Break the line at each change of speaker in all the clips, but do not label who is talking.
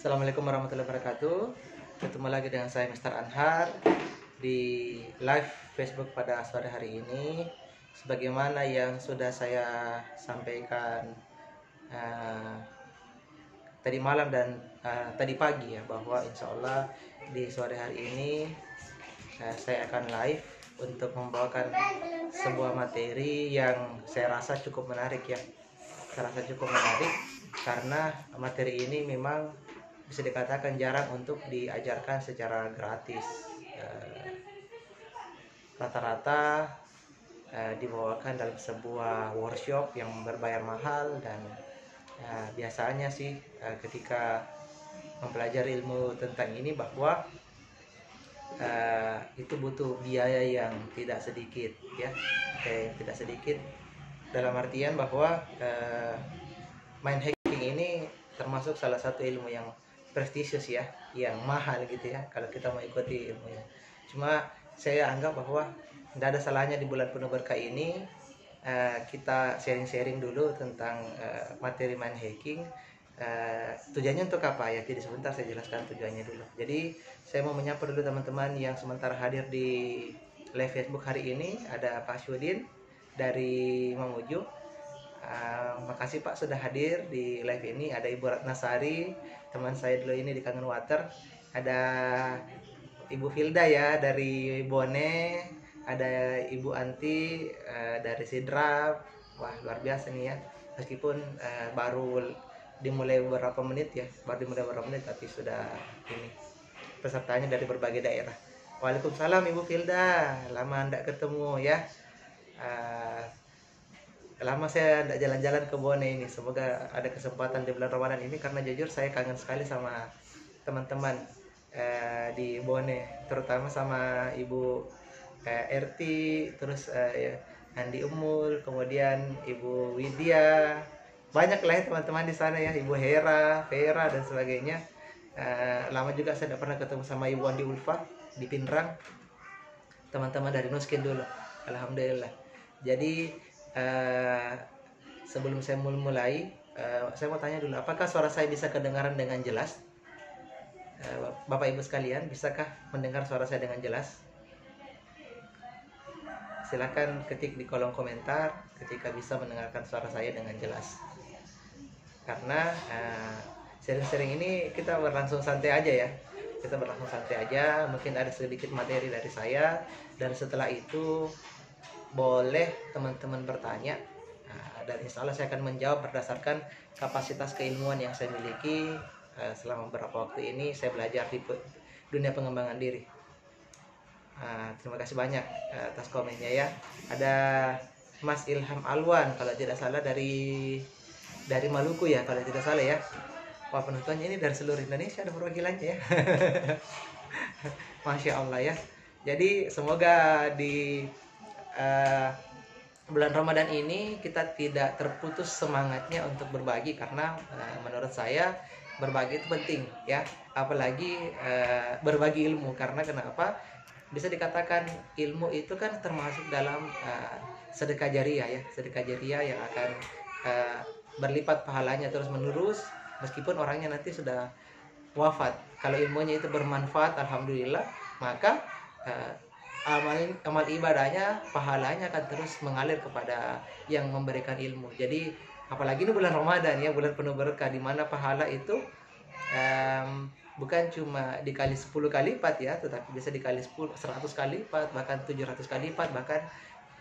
Assalamualaikum warahmatullahi wabarakatuh. Ketemu lagi dengan saya Mr. Anhar di live Facebook pada sore hari ini. Sebagaimana yang sudah saya sampaikan uh, tadi malam dan tadi pagi ya, bahwa insya Allah di sore hari ini saya akan live untuk membawakan sebuah materi yang saya rasa cukup menarik ya. Saya rasa cukup menarik karena materi ini memang bisa dikatakan jarang untuk diajarkan secara gratis. Rata-rata dibawakan dalam sebuah workshop yang berbayar mahal, dan biasanya sih ketika mempelajari ilmu tentang ini bahwa itu butuh biaya yang tidak sedikit ya, tidak sedikit dalam artian bahwa mind hacking ini termasuk salah satu ilmu yang prestisius ya, yang mahal gitu ya kalau kita mau ikuti ilmunya. Cuma saya anggap bahwa tidak ada salahnya di bulan penuh berkah ini kita sharing-sharing dulu tentang materi mind hacking. Tujuannya untuk apa ya? Jadi sebentar saya jelaskan tujuannya dulu. Jadi saya mau menyapa dulu teman-teman yang sementara hadir di live Facebook hari ini. Ada Pak Syudin dari Mamuju. Makasih Pak sudah hadir di live ini. Ada Ibu Ratnasari, teman saya dulu ini di Kangen Water. Ada Ibu Filda ya dari Bone. Ada Ibu Anti dari Sidrap. Wah, luar biasa nih ya. Meskipun baru dimulai beberapa menit ya, tapi sudah ini pesertanya dari berbagai daerah. Waalaikumsalam Ibu Filda, lama tidak ketemu ya. Lama saya tidak jalan-jalan ke Bone ini. Semoga ada kesempatan di bulan Ramadan ini, karena jujur saya kangen sekali sama teman-teman di Bone, terutama sama Ibu Erti, terus Andi Umul, kemudian Ibu Widya, banyak lah ya teman-teman di sana ya, Ibu Hera, Vera dan sebagainya. Lama juga saya tidak pernah ketemu sama Ibu Andi Ulfa di Pinrang, teman-teman dari Nuskin dulu, alhamdulillah. Jadi sebelum saya mulai, saya mau tanya dulu, apakah suara saya bisa kedengaran dengan jelas? Bapak Ibu sekalian, bisakah mendengar suara saya dengan jelas? Silakan ketik di kolom komentar ketika bisa mendengarkan suara saya dengan jelas. Karena sharing-sharing ini kita berlangsung santai aja ya. Kita berlangsung santai aja, mungkin ada sedikit materi dari saya, dan setelah itu boleh teman-teman bertanya, dan insya Allah saya akan menjawab berdasarkan kapasitas keilmuan yang saya miliki. Selama beberapa waktu ini saya belajar di dunia pengembangan diri. Terima kasih banyak atas komennya ya. Ada Mas Ilham Alwan kalau tidak salah dari Maluku ya, kalau tidak salah ya. Wah, penontonnya ini dari seluruh Indonesia, ada perwakilannya ya. Masya Allah ya. Jadi semoga di bulan Ramadan ini kita tidak terputus semangatnya untuk berbagi, karena menurut saya berbagi itu penting ya, apalagi berbagi ilmu. Karena kenapa? Bisa dikatakan ilmu itu kan termasuk dalam sedekah jariah ya, sedekah jariah yang akan berlipat pahalanya terus menerus meskipun orangnya nanti sudah wafat. Kalau ilmunya itu bermanfaat, alhamdulillah, maka amal ibadahnya, pahalanya akan terus mengalir kepada yang memberikan ilmu. Jadi apalagi ini bulan Ramadan ya, bulan penuh berkah, di mana pahala itu bukan cuma dikali 10 kali lipat ya, tetapi bisa dikali 100 kali lipat, bahkan 700 kali lipat, bahkan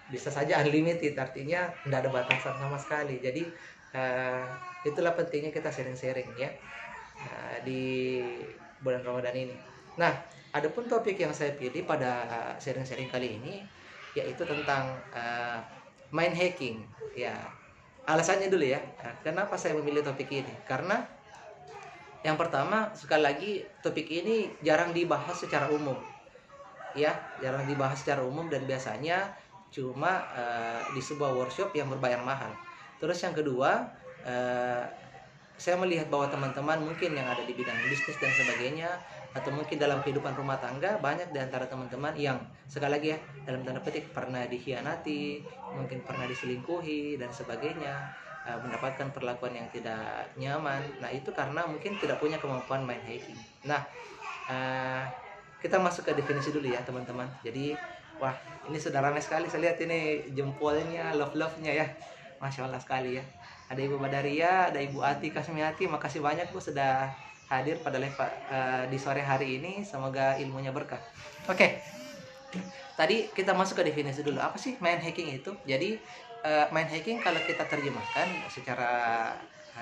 bisa saja unlimited, artinya tidak ada batasan sama sekali. Jadi itulah pentingnya kita sharing-sharing ya di bulan Ramadan ini. Nah, adapun topik yang saya pilih pada sharing-sharing kali ini yaitu tentang mind hacking ya. Alasannya dulu ya, kenapa saya memilih topik ini? Karena yang pertama, sekali lagi, topik ini jarang dibahas secara umum ya, jarang dibahas secara umum, dan biasanya cuma di sebuah workshop yang berbayar mahal. Terus yang kedua, saya melihat bahwa teman-teman mungkin yang ada di bidang bisnis dan sebagainya, atau mungkin dalam kehidupan rumah tangga, banyak di antara teman-teman yang sekali lagi ya, dalam tanda petik pernah dikhianati, mungkin pernah diselingkuhi dan sebagainya. mendapatkan perlakuan yang tidak nyaman. Nah itu karena mungkin tidak punya kemampuan mind hacking. Nah kita masuk ke definisi dulu ya teman-teman. Jadi wah ini sudah ramai sekali, saya lihat ini jempolnya, love-nya ya, Masya Allah sekali ya. Ada Ibu Badaria, ada Ibu Ati Kasmiati, makasih banyak Bu sudah hadir pada live di sore hari ini. Semoga ilmunya berkah. Oke, tadi kita masuk ke definisi dulu. Apa sih mind hacking itu? Jadi mind hacking kalau kita terjemahkan secara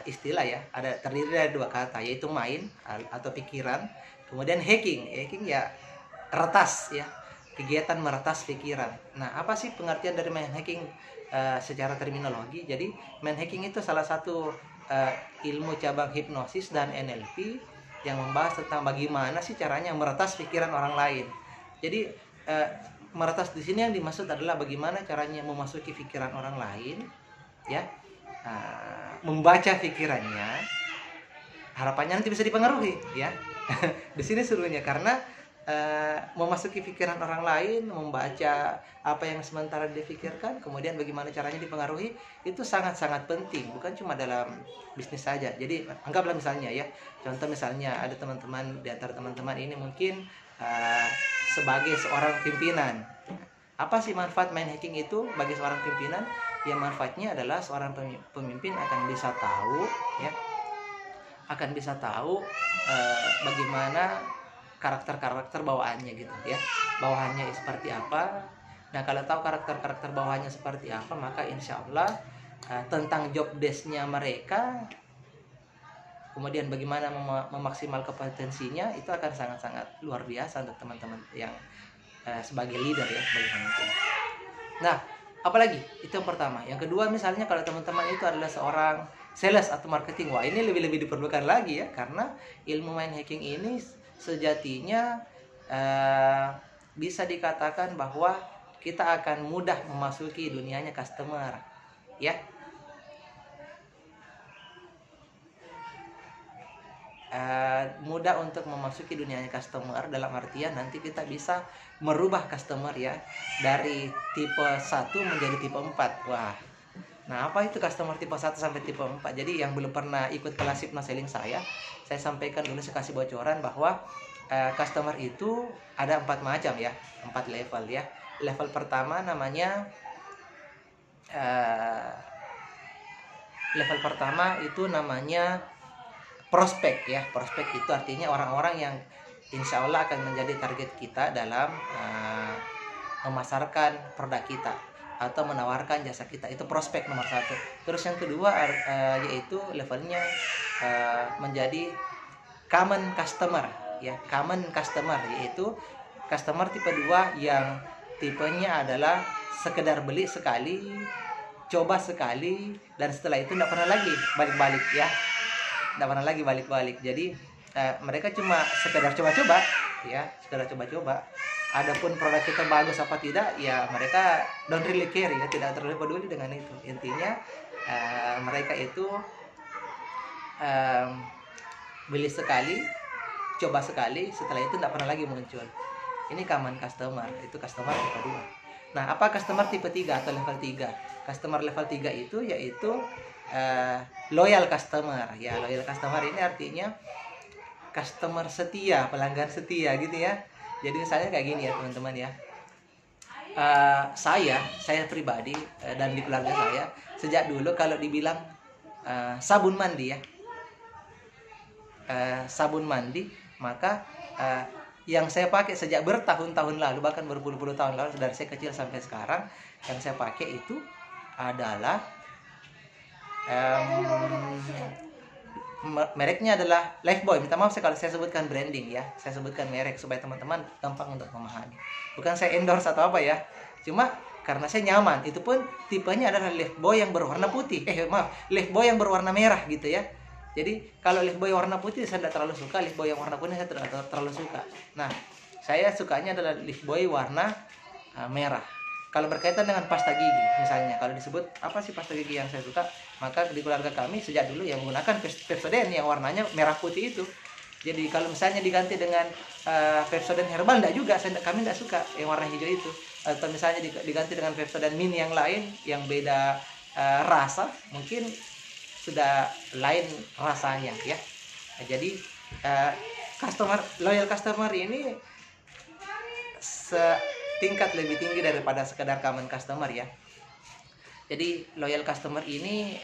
istilah ya, ada terdiri dari dua kata, yaitu mind atau pikiran, kemudian hacking. Hacking ya retas ya, kegiatan meretas pikiran. Nah, apa sih pengertian dari mind hacking secara terminologi? Jadi mind hacking itu salah satu ilmu cabang hipnosis dan NLP yang membahas tentang bagaimana sih caranya meretas pikiran orang lain. Jadi meretas di sini yang dimaksud adalah bagaimana caranya memasuki pikiran orang lain, ya, membaca pikirannya. Harapannya nanti bisa dipengaruhi, ya. Di sini serunya karena memasuki pikiran orang lain, membaca apa yang sementara dipikirkan, kemudian bagaimana caranya dipengaruhi, itu sangat-sangat penting, bukan cuma dalam bisnis saja. Jadi anggaplah misalnya ya, contoh misalnya ada teman-teman, di antara teman-teman ini mungkin sebagai seorang pimpinan. Apa sih manfaat mind hacking itu bagi seorang pimpinan? Ya manfaatnya adalah seorang pemimpin akan bisa tahu ya, akan bisa tahu bagaimana karakter-karakter bawahannya gitu ya, bawahannya seperti apa. Nah kalau tahu karakter-karakter bawahannya seperti apa, maka insya Allah tentang job desk-nya mereka, kemudian bagaimana memaksimalkan potensinya, itu akan sangat-sangat luar biasa untuk teman-teman yang sebagai leader ya, sebagai pemimpin. Nah apalagi itu yang pertama. Yang kedua misalnya kalau teman-teman itu adalah seorang sales atau marketing, wah ini lebih diperlukan lagi ya, karena ilmu mind hacking ini sejatinya bisa dikatakan bahwa kita akan mudah memasuki dunianya customer ya. Mudah untuk memasuki dunianya customer dalam artian nanti kita bisa merubah customer ya dari tipe 1 menjadi tipe 4. Wah. Nah, apa itu customer tipe 1 sampai tipe 4? Jadi yang belum pernah ikut kelas hypnoselling saya sampaikan dulu, saya kasih bocoran bahwa customer itu ada 4 macam ya, 4 level ya. Level pertama namanya level pertama itu namanya prospek ya. Prospek itu artinya orang-orang yang insya Allah akan menjadi target kita dalam memasarkan produk kita atau menawarkan jasa kita. Itu prospek nomor 1. Terus yang kedua yaitu levelnya menjadi common customer ya. Common customer yaitu customer tipe 2 yang tipenya adalah sekedar beli sekali, coba sekali, dan setelah itu tidak pernah lagi balik-balik ya. Tidak pernah lagi balik-balik. Jadi mereka cuma sekedar coba-coba ya, sekedar coba-coba. Adapun produk kita bagus apa tidak ya mereka don't really care ya, tidak terlalu peduli dengan itu. Intinya mereka itu beli sekali, coba sekali, setelah itu tidak pernah lagi muncul. Ini common customer, itu customer tipe 2. Nah, apa customer tipe 3 atau level 3? Customer level 3 itu yaitu loyal customer. Ya, loyal customer ini artinya customer setia, pelanggan setia gitu ya. Jadi misalnya kayak gini ya teman-teman ya. Saya pribadi dan di keluarga saya sejak dulu kalau dibilang sabun mandi ya, sabun mandi, maka yang saya pakai sejak bertahun-tahun lalu, bahkan berpuluh-puluh tahun lalu, dari saya kecil sampai sekarang, yang saya pakai itu adalah mereknya adalah Lifebuoy. Minta maaf kalau saya sebutkan branding ya, saya sebutkan merek supaya teman-teman gampang untuk memahami. Bukan saya endorse atau apa ya, cuma karena saya nyaman. Itu pun tipenya adalah Lifebuoy yang berwarna putih. Lifebuoy yang berwarna merah gitu ya. Jadi kalau Lifebuoy warna putih saya tidak terlalu suka, Lifebuoy yang warna kuning saya tidak terlalu suka. Nah, saya sukanya adalah Lifebuoy warna merah. Kalau berkaitan dengan pasta gigi, misalnya kalau disebut apa sih pasta gigi yang saya suka, maka di keluarga kami sejak dulu yang menggunakan Pepsodent yang warnanya merah putih itu. Jadi kalau misalnya diganti dengan Pepsodent herbal, enggak juga, kami tidak suka yang warna hijau itu. Atau misalnya diganti dengan Pepsodent mini yang lain yang beda rasa mungkin sudah lain rasanya ya. Jadi loyal customer ini setingkat lebih tinggi daripada sekedar common customer ya. Jadi loyal customer ini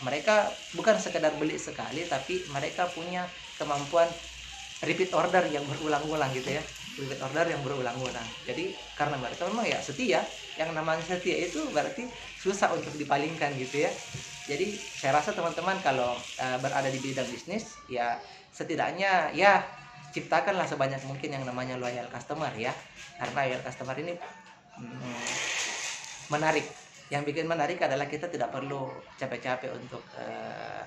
mereka bukan sekedar beli sekali, tapi mereka punya kemampuan repeat order yang berulang-ulang gitu ya. Repeat order yang berulang-ulang. Jadi karena mereka memang ya setia, yang namanya setia itu berarti susah untuk dipalingkan gitu ya. Jadi saya rasa teman-teman kalau berada di bidang bisnis ya setidaknya ya ciptakanlah sebanyak mungkin yang namanya loyal customer ya. Karena loyal customer ini menarik. Yang bikin menarik adalah kita tidak perlu capek-capek untuk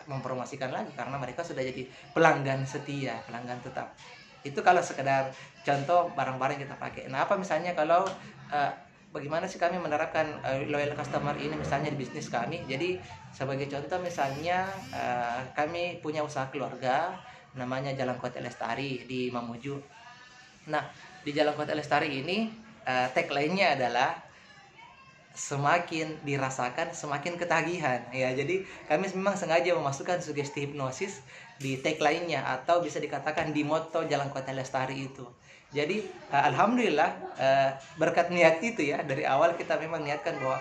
mempromosikan lagi karena mereka sudah jadi pelanggan setia, pelanggan tetap. Itu kalau sekedar contoh barang-barang kita pakai. Nah, apa misalnya kalau bagaimana sih kami menerapkan loyal customer ini misalnya di bisnis kami? Jadi sebagai contoh misalnya kami punya usaha keluarga namanya Jalan Kote Lestari di Mamuju. Nah, di Jalan Kote Lestari ini tagline-nya adalah semakin dirasakan semakin ketagihan ya. Jadi kami memang sengaja memasukkan sugesti hipnosis di tagline-nya atau bisa dikatakan di moto Jalan Kote Lestari itu. Jadi alhamdulillah berkat niat itu ya, dari awal kita memang niatkan bahwa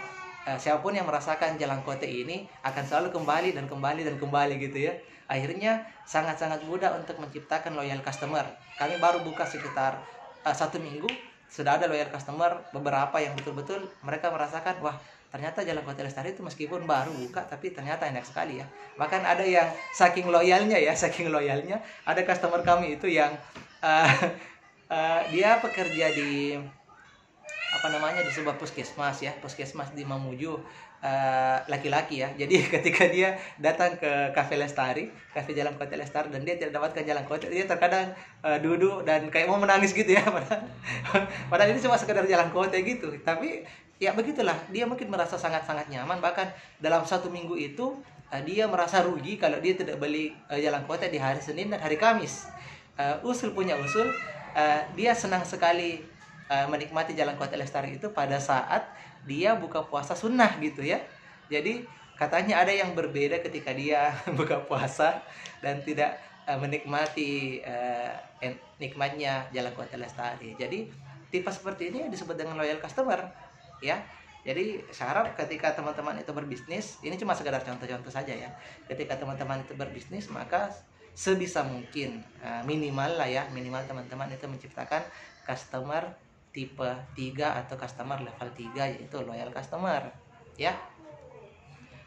siapapun yang merasakan Jalan Kote ini akan selalu kembali dan kembali dan kembali gitu ya. Akhirnya sangat-sangat mudah untuk menciptakan loyal customer. Kami baru buka sekitar 1 minggu sudah ada loyal customer beberapa yang betul-betul mereka merasakan wah ternyata Jalan Kote Lestari itu meskipun baru buka tapi ternyata enak sekali ya. Bahkan ada yang saking loyalnya ada customer kami itu yang dia pekerja di di sebuah puskesmas ya, puskesmas di Mamuju, laki-laki ya. Jadi ketika dia datang ke Cafe Lestari, Cafe Jalan Kote Lestari, dan dia tidak dapatkan Jalan Kote, dia terkadang duduk dan kayak mau menangis gitu ya. Padahal ini cuma sekedar Jalan Kote gitu. Tapi ya begitulah, dia mungkin merasa sangat-sangat nyaman. Bahkan dalam 1 minggu itu dia merasa rugi kalau dia tidak beli Jalan Kote di hari Senin dan hari Kamis. Usul punya usul, dia senang sekali menikmati Jalan Kote Lestari itu pada saat dia buka puasa sunnah gitu ya. Jadi katanya ada yang berbeda ketika dia buka puasa dan tidak menikmati nikmatnya Jalan Kote Lestari. Jadi tipe seperti ini disebut dengan loyal customer ya. Jadi saya harap ketika teman-teman itu berbisnis, ini cuma sekedar contoh-contoh saja ya. Ketika teman-teman itu berbisnis, maka sebisa mungkin minimal teman-teman itu menciptakan customer tipe 3 atau customer level 3, yaitu loyal customer ya.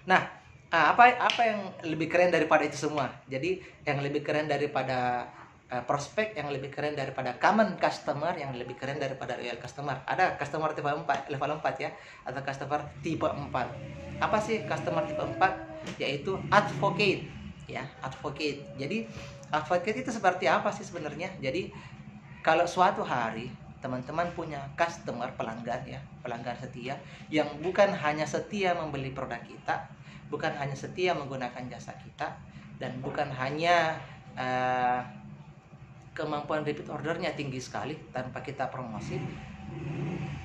Nah, apa yang lebih keren daripada itu semua? Jadi yang lebih keren daripada prospek, yang lebih keren daripada common customer, yang lebih keren daripada loyal customer, ada customer tipe 4, level 4 ya, atau customer tipe 4. Apa sih customer tipe 4? Yaitu advocate ya, advocate. Jadi advocate itu seperti apa sih sebenarnya? Jadi kalau suatu hari teman-teman punya customer, pelanggan setia yang bukan hanya setia membeli produk kita, bukan hanya setia menggunakan jasa kita, dan bukan hanya kemampuan repeat ordernya tinggi sekali tanpa kita promosi,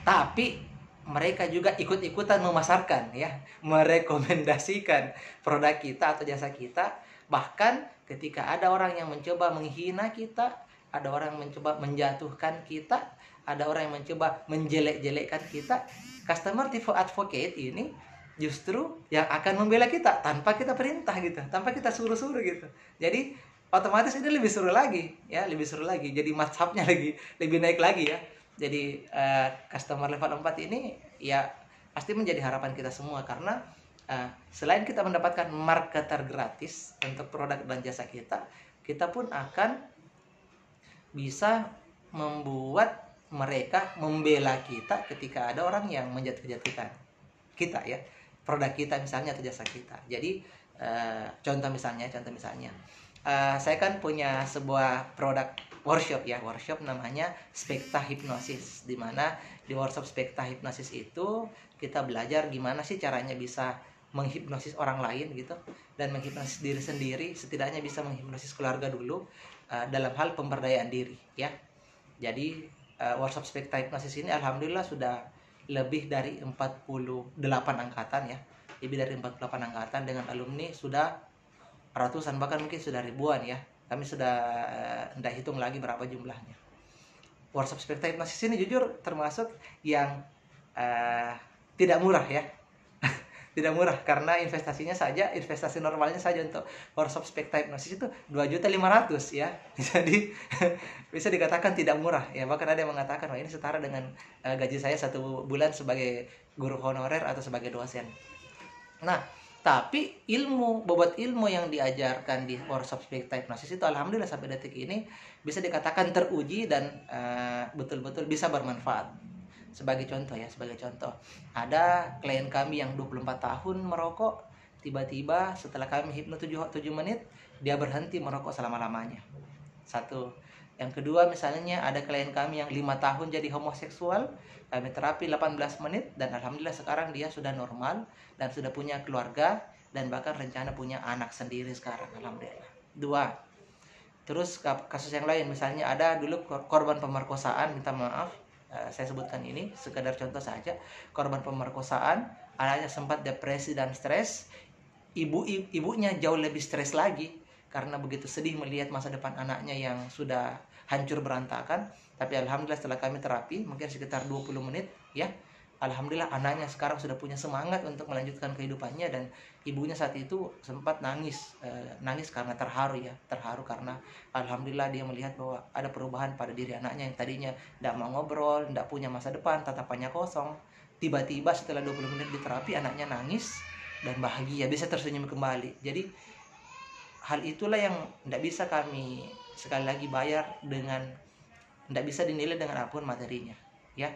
tapi mereka juga ikut-ikutan memasarkan ya, merekomendasikan produk kita atau jasa kita. Bahkan ketika ada orang yang mencoba menghina kita, ada orang yang mencoba menjatuhkan kita, ada orang yang mencoba menjelek-jelekkan kita, customer tipe advocate ini justru yang akan membela kita tanpa kita perintah gitu, tanpa kita suruh-suruh gitu. Jadi otomatis ini lebih seru lagi ya, lebih seru lagi. Jadi mazhabnya lebih naik lagi ya. Jadi customer level 4 ini ya pasti menjadi harapan kita semua, karena selain kita mendapatkan marketer gratis untuk produk dan jasa kita, kita pun akan bisa membuat mereka membela kita ketika ada orang yang menjatuh-jatuhkan kita ya, produk kita misalnya atau jasa kita. Jadi contoh misalnya saya kan punya sebuah produk workshop namanya Spekta Hipnosis, di mana di workshop Spekta Hipnosis itu kita belajar gimana sih caranya bisa menghipnosis orang lain gitu, dan menghipnosis diri sendiri, setidaknya bisa menghipnosis keluarga dulu dalam hal pemberdayaan diri ya. Jadi workshop Spekta Hipnosis ini alhamdulillah sudah lebih dari 48 angkatan ya. lebih dari 48 angkatan dengan alumni sudah ratusan, bahkan mungkin sudah ribuan ya. Kami sudah tidak hitung lagi berapa jumlahnya. Workshop spekta hipnosis ini jujur termasuk yang tidak murah ya. Tidak murah karena investasi normalnya saja untuk workshop spekta hipnosis itu 2.500.000 ya. Jadi bisa dikatakan tidak murah ya. Bahkan ada yang mengatakan wah ini setara dengan gaji saya 1 bulan sebagai guru honorer atau sebagai dosen. Nah, tapi bobot ilmu yang diajarkan di workshop spekta hipnosis itu alhamdulillah sampai detik ini bisa dikatakan teruji dan betul-betul bisa bermanfaat. Sebagai contoh, ada klien kami yang 24 tahun merokok, tiba-tiba setelah kami hipno 7 menit, dia berhenti merokok selama-lamanya. Satu. Yang kedua, misalnya ada klien kami yang 5 tahun jadi homoseksual, kami terapi 18 menit, dan alhamdulillah sekarang dia sudah normal, dan sudah punya keluarga, dan bahkan rencana punya anak sendiri sekarang, alhamdulillah. 2. Terus kasus yang lain, misalnya ada dulu korban pemerkosaan, minta maaf, saya sebutkan ini sekedar contoh saja, korban pemerkosaan, anaknya sempat depresi dan stres, ibunya jauh lebih stres lagi karena begitu sedih melihat masa depan anaknya yang sudah hancur berantakan. Tapi alhamdulillah setelah kami terapi mungkin sekitar 20 menit ya, alhamdulillah anaknya sekarang sudah punya semangat untuk melanjutkan kehidupannya, dan ibunya saat itu sempat nangis karena terharu karena alhamdulillah dia melihat bahwa ada perubahan pada diri anaknya yang tadinya tidak mau ngobrol, tidak punya masa depan, tatapannya kosong. Tiba-tiba setelah 20 menit di terapi anaknya nangis dan bahagia, bisa tersenyum kembali. Jadi hal itulah yang tidak bisa kami sekali lagi tidak bisa dinilai dengan apapun materinya ya.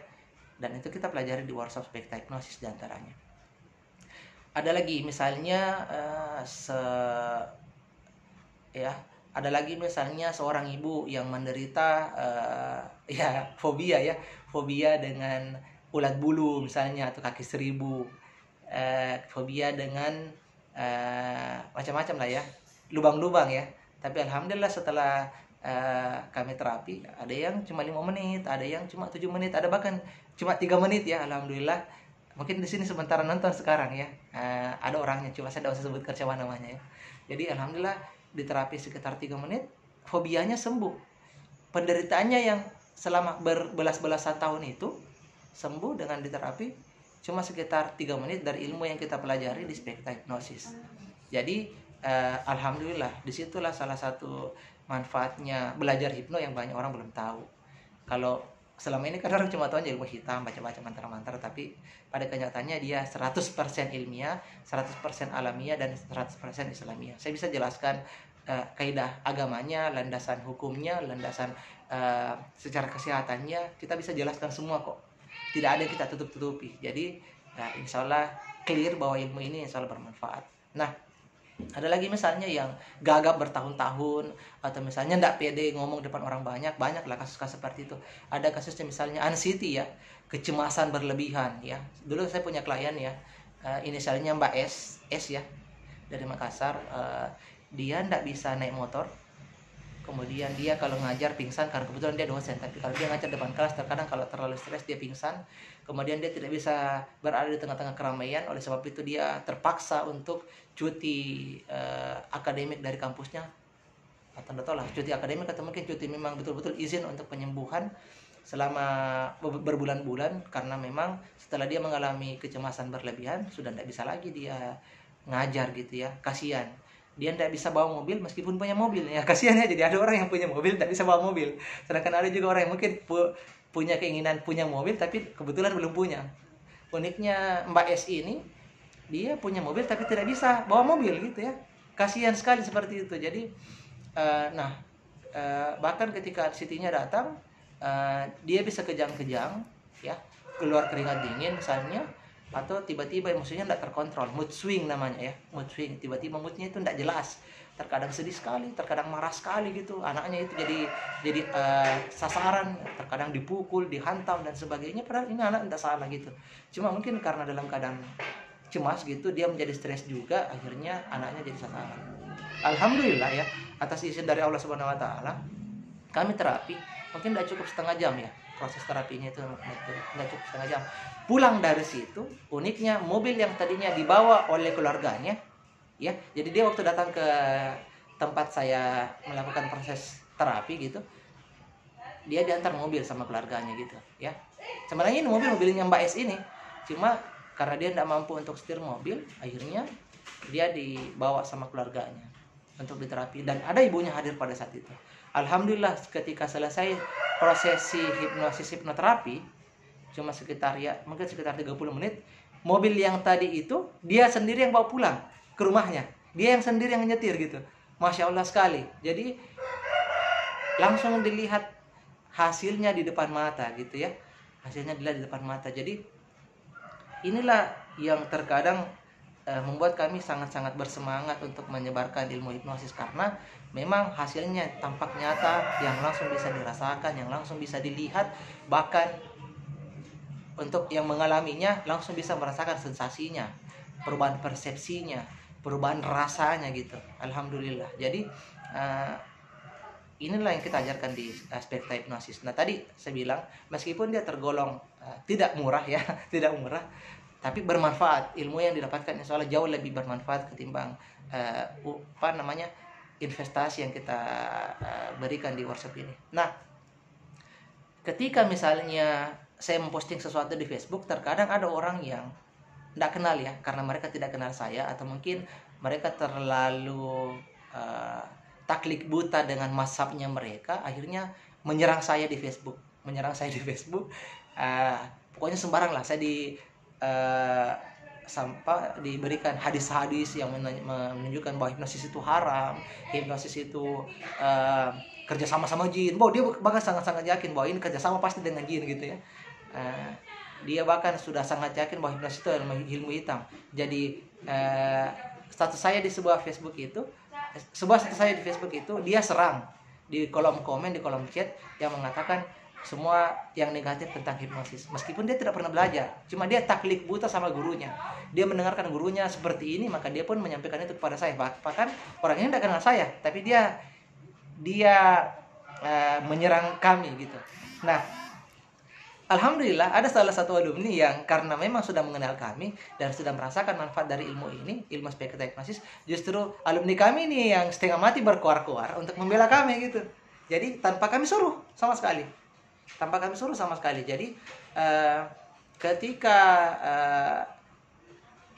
Dan itu kita pelajari di workshop spekta hipnosis diantaranya. Ada lagi misalnya ada lagi misalnya seorang ibu yang menderita fobia dengan ulat bulu misalnya, atau kaki seribu, fobia dengan macam-macam lah ya, lubang-lubang ya. Tapi alhamdulillah setelah kami terapi, ada yang cuma 5 menit, ada yang cuma 7 menit, ada bahkan cuma 3 menit ya, alhamdulillah. Mungkin di sini sebentar nonton sekarang ya, ada orangnya, cuma saya tidak usah sebutkan siapa namanya ya. Jadi alhamdulillah di terapi sekitar 3 menit fobianya sembuh. Penderitaannya yang selama berbelas-belasan tahun itu sembuh dengan diterapi cuma sekitar 3 menit dari ilmu yang kita pelajari di spekta hipnosis. Jadi alhamdulillah disitulah salah satu manfaatnya belajar hipno yang banyak orang belum tahu. Kalau selama ini kan orang cuma tahu ilmu hitam, baca-baca mantra-mantra, tapi pada kenyataannya dia 100% ilmiah, 100% alamiah, dan 100% Islamiah. Saya bisa jelaskan kaidah agamanya, landasan hukumnya, landasan secara kesehatannya, kita bisa jelaskan semua kok. Tidak ada yang kita tutup-tutupi. Jadi insya Allah clear bahwa ilmu ini insya Allah bermanfaat. Nah, ada lagi misalnya yang gagap bertahun-tahun, atau misalnya tidak pede ngomong depan orang banyak lah kasus-kasus seperti itu. Ada kasusnya misalnya anxiety ya, kecemasan berlebihan ya. Dulu saya punya klien ya, inisialnya Mbak S ya, dari Makassar. Dia tidak bisa naik motor, kemudian dia kalau ngajar pingsan, karena kebetulan dia dosen, tapi kalau dia ngajar depan kelas terkadang kalau terlalu stres dia pingsan. Kemudian dia tidak bisa berada di tengah-tengah keramaian, oleh sebab itu dia terpaksa untuk cuti akademik dari kampusnya, atau tidak tahu lah cuti akademik atau mungkin cuti memang betul-betul izin untuk penyembuhan selama berbulan-bulan, karena memang setelah dia mengalami kecemasan berlebihan sudah tidak bisa lagi dia ngajar gitu ya. Kasihan, dia tidak bisa bawa mobil meskipun punya mobil ya, kasihan ya. Jadi ada orang yang punya mobil tidak bisa bawa mobil, sedangkan ada juga orang yang mungkin punya keinginan punya mobil tapi kebetulan belum punya. Uniknya Mbak S ini, dia punya mobil tapi tidak bisa bawa mobil gitu ya, kasihan sekali seperti itu. Jadi bahkan ketika Sitinya datang, dia bisa kejang-kejang ya, keluar keringat dingin misalnya, atau tiba-tiba emosinya tidak terkontrol, mood swing namanya ya, mood swing. Tiba-tiba moodnya itu tidak jelas, terkadang sedih sekali, terkadang marah sekali gitu. Anaknya itu jadi sasaran, terkadang dipukul, dihantam dan sebagainya, padahal ini anak tidak salah gitu. Cuma mungkin karena dalam keadaan cemas gitu, dia menjadi stres juga, akhirnya anaknya jadi sasaran. Alhamdulillah ya, atas izin dari Allah Subhanahu wa taala, kami terapi mungkin tidak cukup setengah jam ya, proses terapinya itu nggak cukup setengah jam. Pulang dari situ, uniknya mobil yang tadinya dibawa oleh keluarganya, ya, jadi dia waktu datang ke tempat saya melakukan proses terapi gitu, dia diantar mobil sama keluarganya gitu, ya. Sebenarnya ini mobilnya Mbak S ini, cuma karena dia tidak mampu untuk setir mobil, akhirnya dia dibawa sama keluarganya untuk diterapi, dan ada ibunya hadir pada saat itu. Alhamdulillah ketika selesai prosesi hipnoterapi, cuma sekitar mungkin sekitar 30 menit, mobil yang tadi itu dia sendiri yang bawa pulang ke rumahnya. Dia yang sendiri yang nyetir gitu. Masya Allah sekali. Jadi langsung dilihat hasilnya di depan mata gitu ya. Hasilnya dilihat di depan mata. Jadi inilah yang terkadang membuat kami sangat-sangat bersemangat untuk menyebarkan ilmu hipnosis, karena memang hasilnya tampak nyata, yang langsung bisa dirasakan, yang langsung bisa dilihat, bahkan untuk yang mengalaminya langsung bisa merasakan sensasinya, perubahan persepsinya, perubahan rasanya gitu. Alhamdulillah. Jadi inilah yang kita ajarkan di aspek hipnosis. Nah, tadi saya bilang meskipun dia tergolong tidak murah ya, tidak murah, tapi bermanfaat. Ilmu yang didapatkan insya Allah jauh lebih bermanfaat ketimbang investasi yang kita berikan di workshop ini. Nah, ketika misalnya saya memposting sesuatu di Facebook, terkadang ada orang yang tidak kenal ya, karena mereka tidak kenal saya, atau mungkin mereka terlalu taklid buta dengan mazhabnya mereka, akhirnya menyerang saya di Facebook, pokoknya sembarang lah. Saya diberikan hadis-hadis yang menunjukkan bahwa hipnosis itu haram, hipnosis itu kerja sama jin. Bahwa dia bahkan sangat-sangat yakin bahwa ini kerjasama pasti dengan jin gitu ya. Dia bahkan sudah sangat yakin bahwa hipnosis itu adalah ilmu hitam. Jadi status saya di sebuah status saya di Facebook itu dia serang di kolom komen, di kolom chat, yang mengatakan semua yang negatif tentang hipnosis, meskipun dia tidak pernah belajar, cuma dia taklid buta sama gurunya. Dia mendengarkan gurunya seperti ini, maka dia pun menyampaikan itu kepada saya. Bahkan orang ini tidak kenal saya, tapi dia menyerang kami gitu. Nah, alhamdulillah ada salah satu alumni yang karena memang sudah mengenal kami dan sudah merasakan manfaat dari ilmu ini, ilmu aspek hipnosis, justru alumni kami nih yang setengah mati berkoar-koar untuk membela kami gitu. Jadi tanpa kami suruh sama sekali. Jadi ketika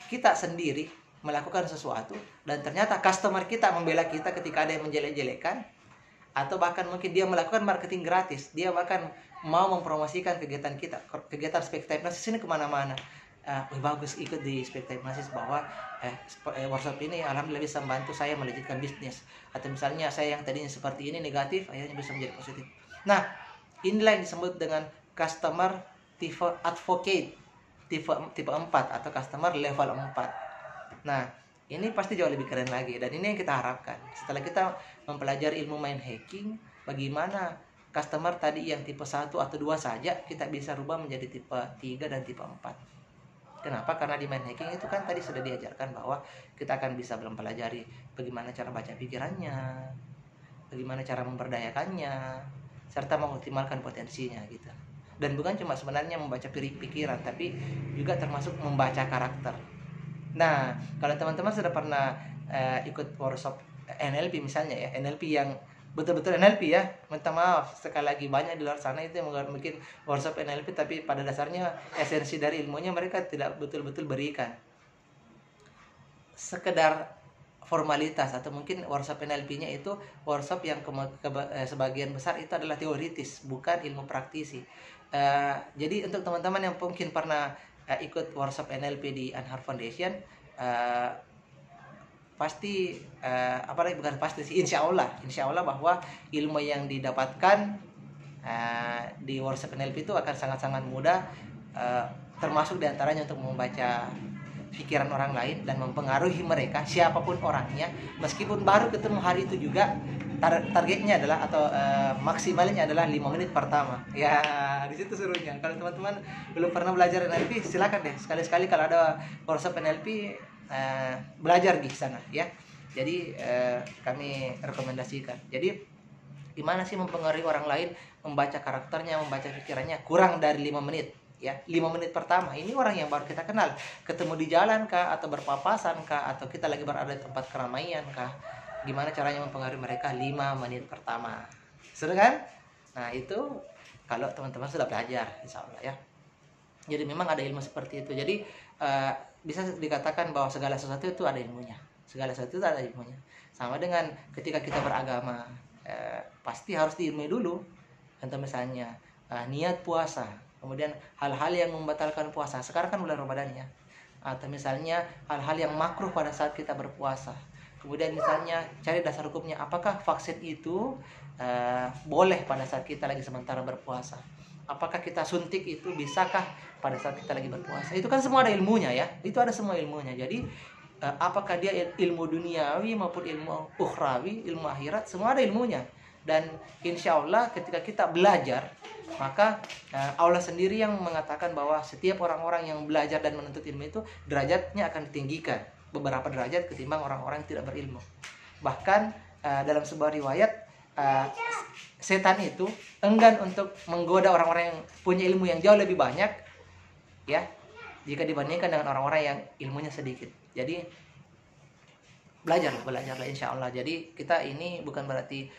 kita sendiri melakukan sesuatu dan ternyata customer kita membela kita ketika ada yang menjelek-jelekan, atau bahkan mungkin dia melakukan marketing gratis, dia bahkan mau mempromosikan kegiatan kita, kegiatan Spekta Hipnosis ini kemana-mana. Bagus ikut di Spekta Hipnosis, bahwa workshop ini alhamdulillah bisa membantu saya melanjutkan bisnis, atau misalnya saya yang tadinya seperti ini negatif akhirnya bisa menjadi positif. Nah, inilah yang disebut dengan customer tipe advocate, tipe 4 atau customer level 4. Nah, ini pasti jauh lebih keren lagi, dan ini yang kita harapkan. Setelah kita mempelajari ilmu mind hacking, bagaimana customer tadi yang tipe 1 atau 2 saja kita bisa rubah menjadi tipe 3 dan tipe 4. Kenapa? Karena di mind hacking itu kan tadi sudah diajarkan bahwa kita akan bisa mempelajari bagaimana cara baca pikirannya, bagaimana cara memberdayakannya, serta mengoptimalkan potensinya gitu. Dan bukan cuma sebenarnya membaca pikiran, tapi juga termasuk membaca karakter. Nah, kalau teman-teman sudah pernah ikut workshop NLP misalnya ya, NLP yang betul-betul NLP ya, minta maaf sekali lagi, banyak di luar sana itu yang mungkin workshop NLP tapi pada dasarnya esensi dari ilmunya mereka tidak betul-betul berikan, sekedar formalitas, atau mungkin workshop NLP-nya itu workshop yang sebagian besar itu adalah teoritis, bukan ilmu praktisi. Jadi untuk teman-teman yang mungkin pernah ikut workshop NLP di Anhar Foundation, pasti bukan pasti sih, insya Allah bahwa ilmu yang didapatkan di workshop NLP itu akan sangat-sangat mudah, termasuk diantaranya untuk membaca pikiran orang lain dan mempengaruhi mereka, siapapun orangnya, meskipun baru ketemu hari itu juga. Targetnya adalah atau maksimalnya adalah 5 menit pertama. Ya, di situ serunya. Kalau teman-teman belum pernah belajar NLP, silakan deh sekali-sekali kalau ada workshop NLP belajar di sana ya. Jadi kami rekomendasikan. Jadi Gimana sih mempengaruhi orang lain, membaca karakternya, membaca pikirannya, kurang dari 5 menit. Ya, 5 menit pertama ini orang yang baru kita kenal, ketemu di jalan kah, atau berpapasan kah, atau kita lagi berada di tempat keramaian kah, gimana caranya mempengaruhi mereka 5 menit pertama. Sudah kan? Nah itu kalau teman-teman sudah belajar, insya Allah ya. Jadi memang ada ilmu seperti itu. Jadi bisa dikatakan bahwa segala sesuatu itu ada ilmunya. Segala sesuatu itu ada ilmunya. Sama dengan ketika kita beragama, pasti harus diilmui dulu. Contoh misalnya niat puasa, kemudian hal-hal yang membatalkan puasa. Sekarang kan bulan Ramadan ya. Atau misalnya hal-hal yang makruh pada saat kita berpuasa. Kemudian misalnya cari dasar hukumnya, apakah vaksin itu boleh pada saat kita lagi sementara berpuasa? Apakah kita suntik itu bisakah pada saat kita lagi berpuasa? Itu kan semua ada ilmunya ya. Itu ada semua ilmunya. Jadi apakah dia ilmu duniawi maupun ilmu ukhrawi, ilmu akhirat, semua ada ilmunya. Dan insya Allah ketika kita belajar, maka Allah sendiri yang mengatakan bahwa setiap orang-orang yang belajar dan menuntut ilmu itu derajatnya akan ditinggikan beberapa derajat ketimbang orang-orang yang tidak berilmu. Bahkan dalam sebuah riwayat, setan itu enggan untuk menggoda orang-orang yang punya ilmu yang jauh lebih banyak ya, jika dibandingkan dengan orang-orang yang ilmunya sedikit. Jadi belajarlah insya Allah. Jadi kita ini bukan berarti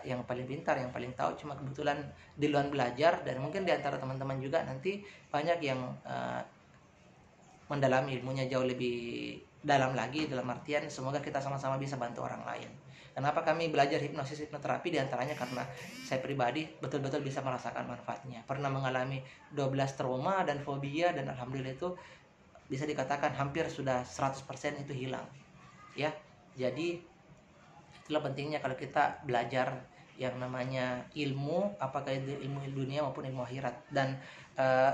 yang paling pintar, yang paling tahu, cuma kebetulan duluan belajar. Dan mungkin di antara teman-teman juga nanti banyak yang mendalami ilmunya jauh lebih dalam lagi, dalam artian semoga kita sama-sama bisa bantu orang lain. Kenapa kami belajar hipnosis, hipnoterapi? Di antaranya karena saya pribadi betul-betul bisa merasakan manfaatnya. Pernah mengalami 12 trauma dan fobia, dan alhamdulillah itu bisa dikatakan hampir sudah 100% itu hilang. Ya, jadi itulah pentingnya kalau kita belajar yang namanya ilmu, apakah itu ilmu dunia maupun ilmu akhirat. Dan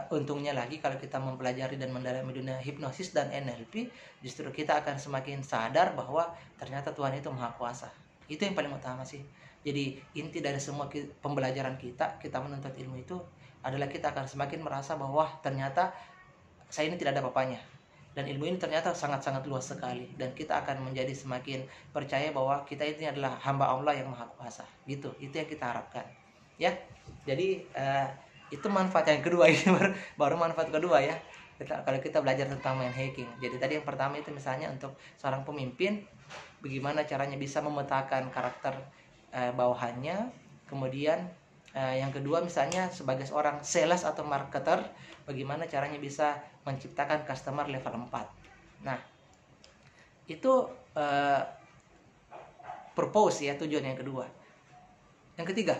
untungnya lagi kalau kita mempelajari dan mendalami dunia hipnosis dan NLP, justru kita akan semakin sadar bahwa ternyata Tuhan itu maha kuasa. Itu yang paling utama sih. Jadi inti dari semua pembelajaran kita menuntut ilmu itu adalah kita akan semakin merasa bahwa ternyata saya ini tidak ada apa-apanya, dan ilmu ini ternyata sangat-sangat luas sekali, dan kita akan menjadi semakin percaya bahwa kita ini adalah hamba Allah yang maha kuasa. Gitu, itu yang kita harapkan ya. Jadi itu manfaat yang kedua. Ini baru manfaat kedua ya, kalau kita belajar tentang mind hacking. Jadi tadi yang pertama itu misalnya untuk seorang pemimpin, bagaimana caranya bisa memetakan karakter bawahannya. Kemudian yang kedua misalnya sebagai seorang sales atau marketer, bagaimana caranya bisa menciptakan customer level 4. Nah itu purpose ya, tujuan yang kedua. Yang ketiga,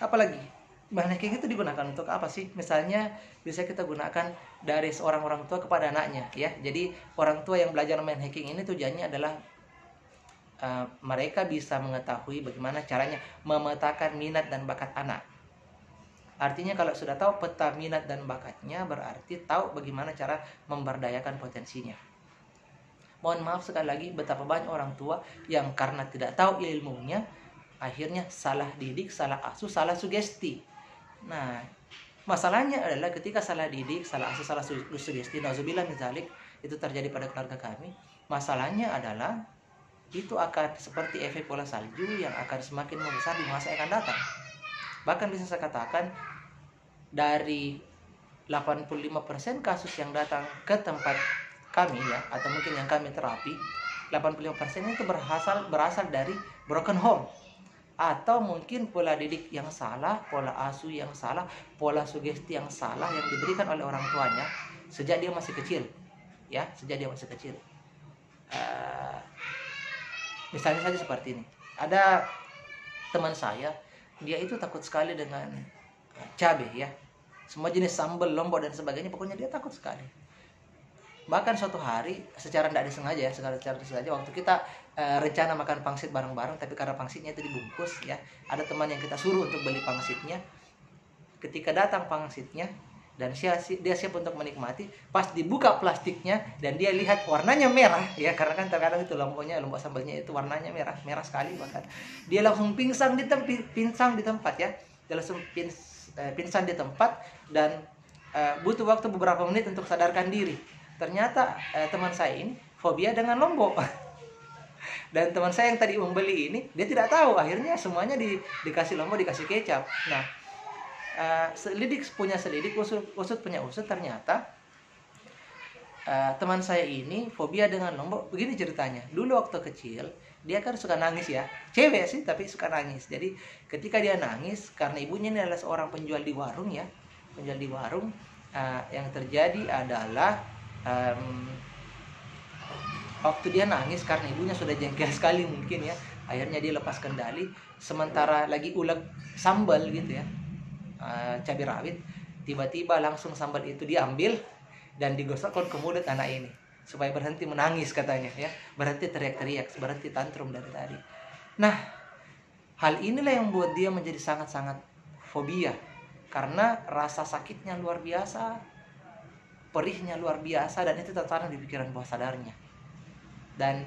apalagi mind hacking itu digunakan untuk apa sih? Misalnya bisa kita gunakan dari seorang orang tua kepada anaknya ya. Jadi orang tua yang belajar mind hacking ini tujuannya adalah mereka bisa mengetahui bagaimana caranya memetakan minat dan bakat anak. Artinya kalau sudah tahu peta minat dan bakatnya, berarti tahu bagaimana cara memberdayakan potensinya. Mohon maaf sekali lagi, betapa banyak orang tua yang karena tidak tahu ilmunya, akhirnya salah didik, salah asuh, salah sugesti. Nah, masalahnya adalah ketika salah didik, salah asuh, salah sugesti, nauzubillah min dzalik, itu terjadi pada keluarga kami. Masalahnya adalah itu akan seperti efek bola salju yang akan semakin membesar di masa yang akan datang. Bahkan bisa saya katakan dari 85% kasus yang datang ke tempat kami ya, atau mungkin yang kami terapi, 85% itu berasal dari broken home, atau mungkin pola didik yang salah, pola asuh yang salah, pola sugesti yang salah yang diberikan oleh orang tuanya sejak dia masih kecil ya, sejak dia masih kecil. Misalnya saja seperti ini, ada teman saya, dia itu takut sekali dengan cabai ya, semua jenis sambal, lombok dan sebagainya, pokoknya dia takut sekali. Bahkan suatu hari secara tidak disengaja ya, secara disengaja waktu kita rencana makan pangsit bareng-bareng, tapi karena pangsitnya itu dibungkus ya, ada teman yang kita suruh untuk beli pangsitnya. Ketika datang pangsitnya dan dia siap untuk menikmati, pas dibuka plastiknya dan dia lihat warnanya merah ya, karena kan terkadang itu lombok sambalnya itu warnanya merah sekali, bahkan dia langsung pingsan di tempat ya, dia langsung pingsan di tempat dan butuh waktu beberapa menit untuk sadarkan diri. Ternyata teman saya ini fobia dengan lombok. Dan teman saya yang tadi membeli ini, dia tidak tahu, akhirnya semuanya dikasih lombok, dikasih kecap. Nah, selidik punya selidik, usut punya usut, ternyata teman saya ini fobia dengan lombok. Begini ceritanya, dulu waktu kecil dia kan suka nangis ya, cewek sih tapi suka nangis. Jadi ketika dia nangis, karena ibunya ini adalah seorang penjual di warung ya, penjual di warung, yang terjadi adalah waktu dia nangis karena ibunya sudah jengkel sekali mungkin ya, akhirnya dia lepas kendali, sementara lagi ulek sambal gitu ya, cabai rawit, tiba-tiba langsung sambal itu diambil dan digosokkan ke mulut anak ini supaya berhenti menangis katanya ya, berhenti teriak-teriak, berhenti tantrum dari tadi. Nah, hal inilah yang membuat dia menjadi sangat-sangat fobia, karena rasa sakitnya luar biasa, perihnya luar biasa, dan itu tertanam di pikiran bawah sadarnya. Dan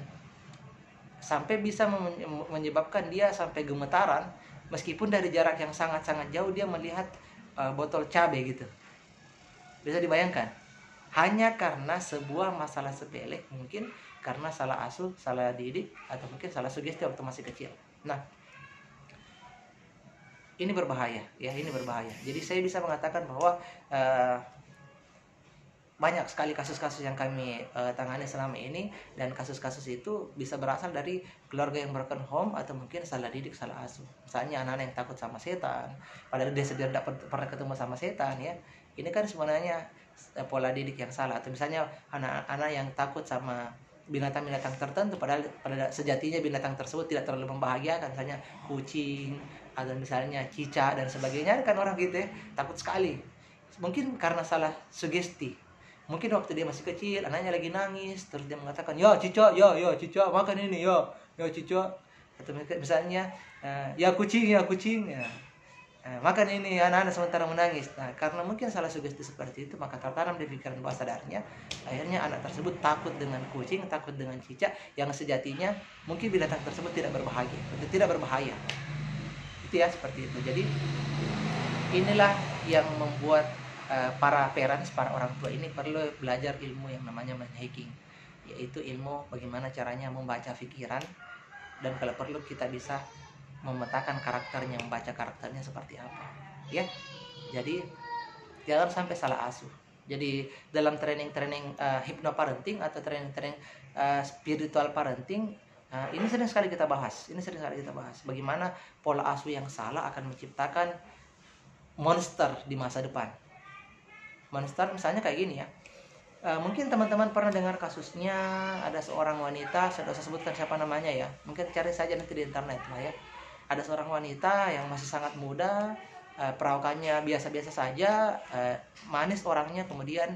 sampai bisa menyebabkan dia sampai gemetaran, meskipun dari jarak yang sangat-sangat jauh dia melihat botol cabai gitu. Bisa dibayangkan, hanya karena sebuah masalah sepele, mungkin karena salah asuh, salah didik, atau mungkin salah sugesti waktu masih kecil. Nah, ini berbahaya ya, ini berbahaya. Jadi saya bisa mengatakan bahwa banyak sekali kasus-kasus yang kami tangani selama ini, dan kasus-kasus itu bisa berasal dari keluarga yang broken home atau mungkin salah didik, salah asuh. Misalnya anak-anak yang takut sama setan, padahal dia sendiri tidak pernah ketemu sama setan ya. Ini kan sebenarnya pola didik yang salah. Atau misalnya anak-anak yang takut sama binatang-binatang tertentu, padahal pada sejatinya binatang tersebut tidak terlalu membahagiakan, misalnya kucing atau misalnya cicak dan sebagainya. Kan orang gitu ya, takut sekali. Mungkin karena salah sugesti. Mungkin waktu dia masih kecil, anaknya lagi nangis, terus dia mengatakan, ya cicak, ya cicak, makan ini, ya cicak. Atau misalnya, ya kucing, ya, makan ini, anak-anak sementara menangis. Nah, karena mungkin salah sugesti seperti itu, maka tertanam di pikiran bawah sadarnya. Akhirnya anak tersebut takut dengan kucing, takut dengan cicak, yang sejatinya mungkin binatang tersebut tidak berbahaya. Itu ya, seperti itu. Jadi inilah yang membuat para parents, para orang tua ini perlu belajar ilmu yang namanya mind hacking, yaitu ilmu bagaimana caranya membaca pikiran, dan kalau perlu kita bisa memetakan karakternya, membaca karakternya seperti apa ya. Jadi jangan sampai salah asuh. Jadi dalam training hypnoparenting atau training spiritual parenting, ini sering sekali kita bahas bagaimana pola asuh yang salah akan menciptakan monster di masa depan. Monster misalnya kayak gini ya, mungkin teman-teman pernah dengar kasusnya, ada seorang wanita, saya usah sebutkan siapa namanya ya, mungkin cari saja nanti di internet lah ya. Ada seorang wanita yang masih sangat muda, perawakannya biasa-biasa saja, manis orangnya, kemudian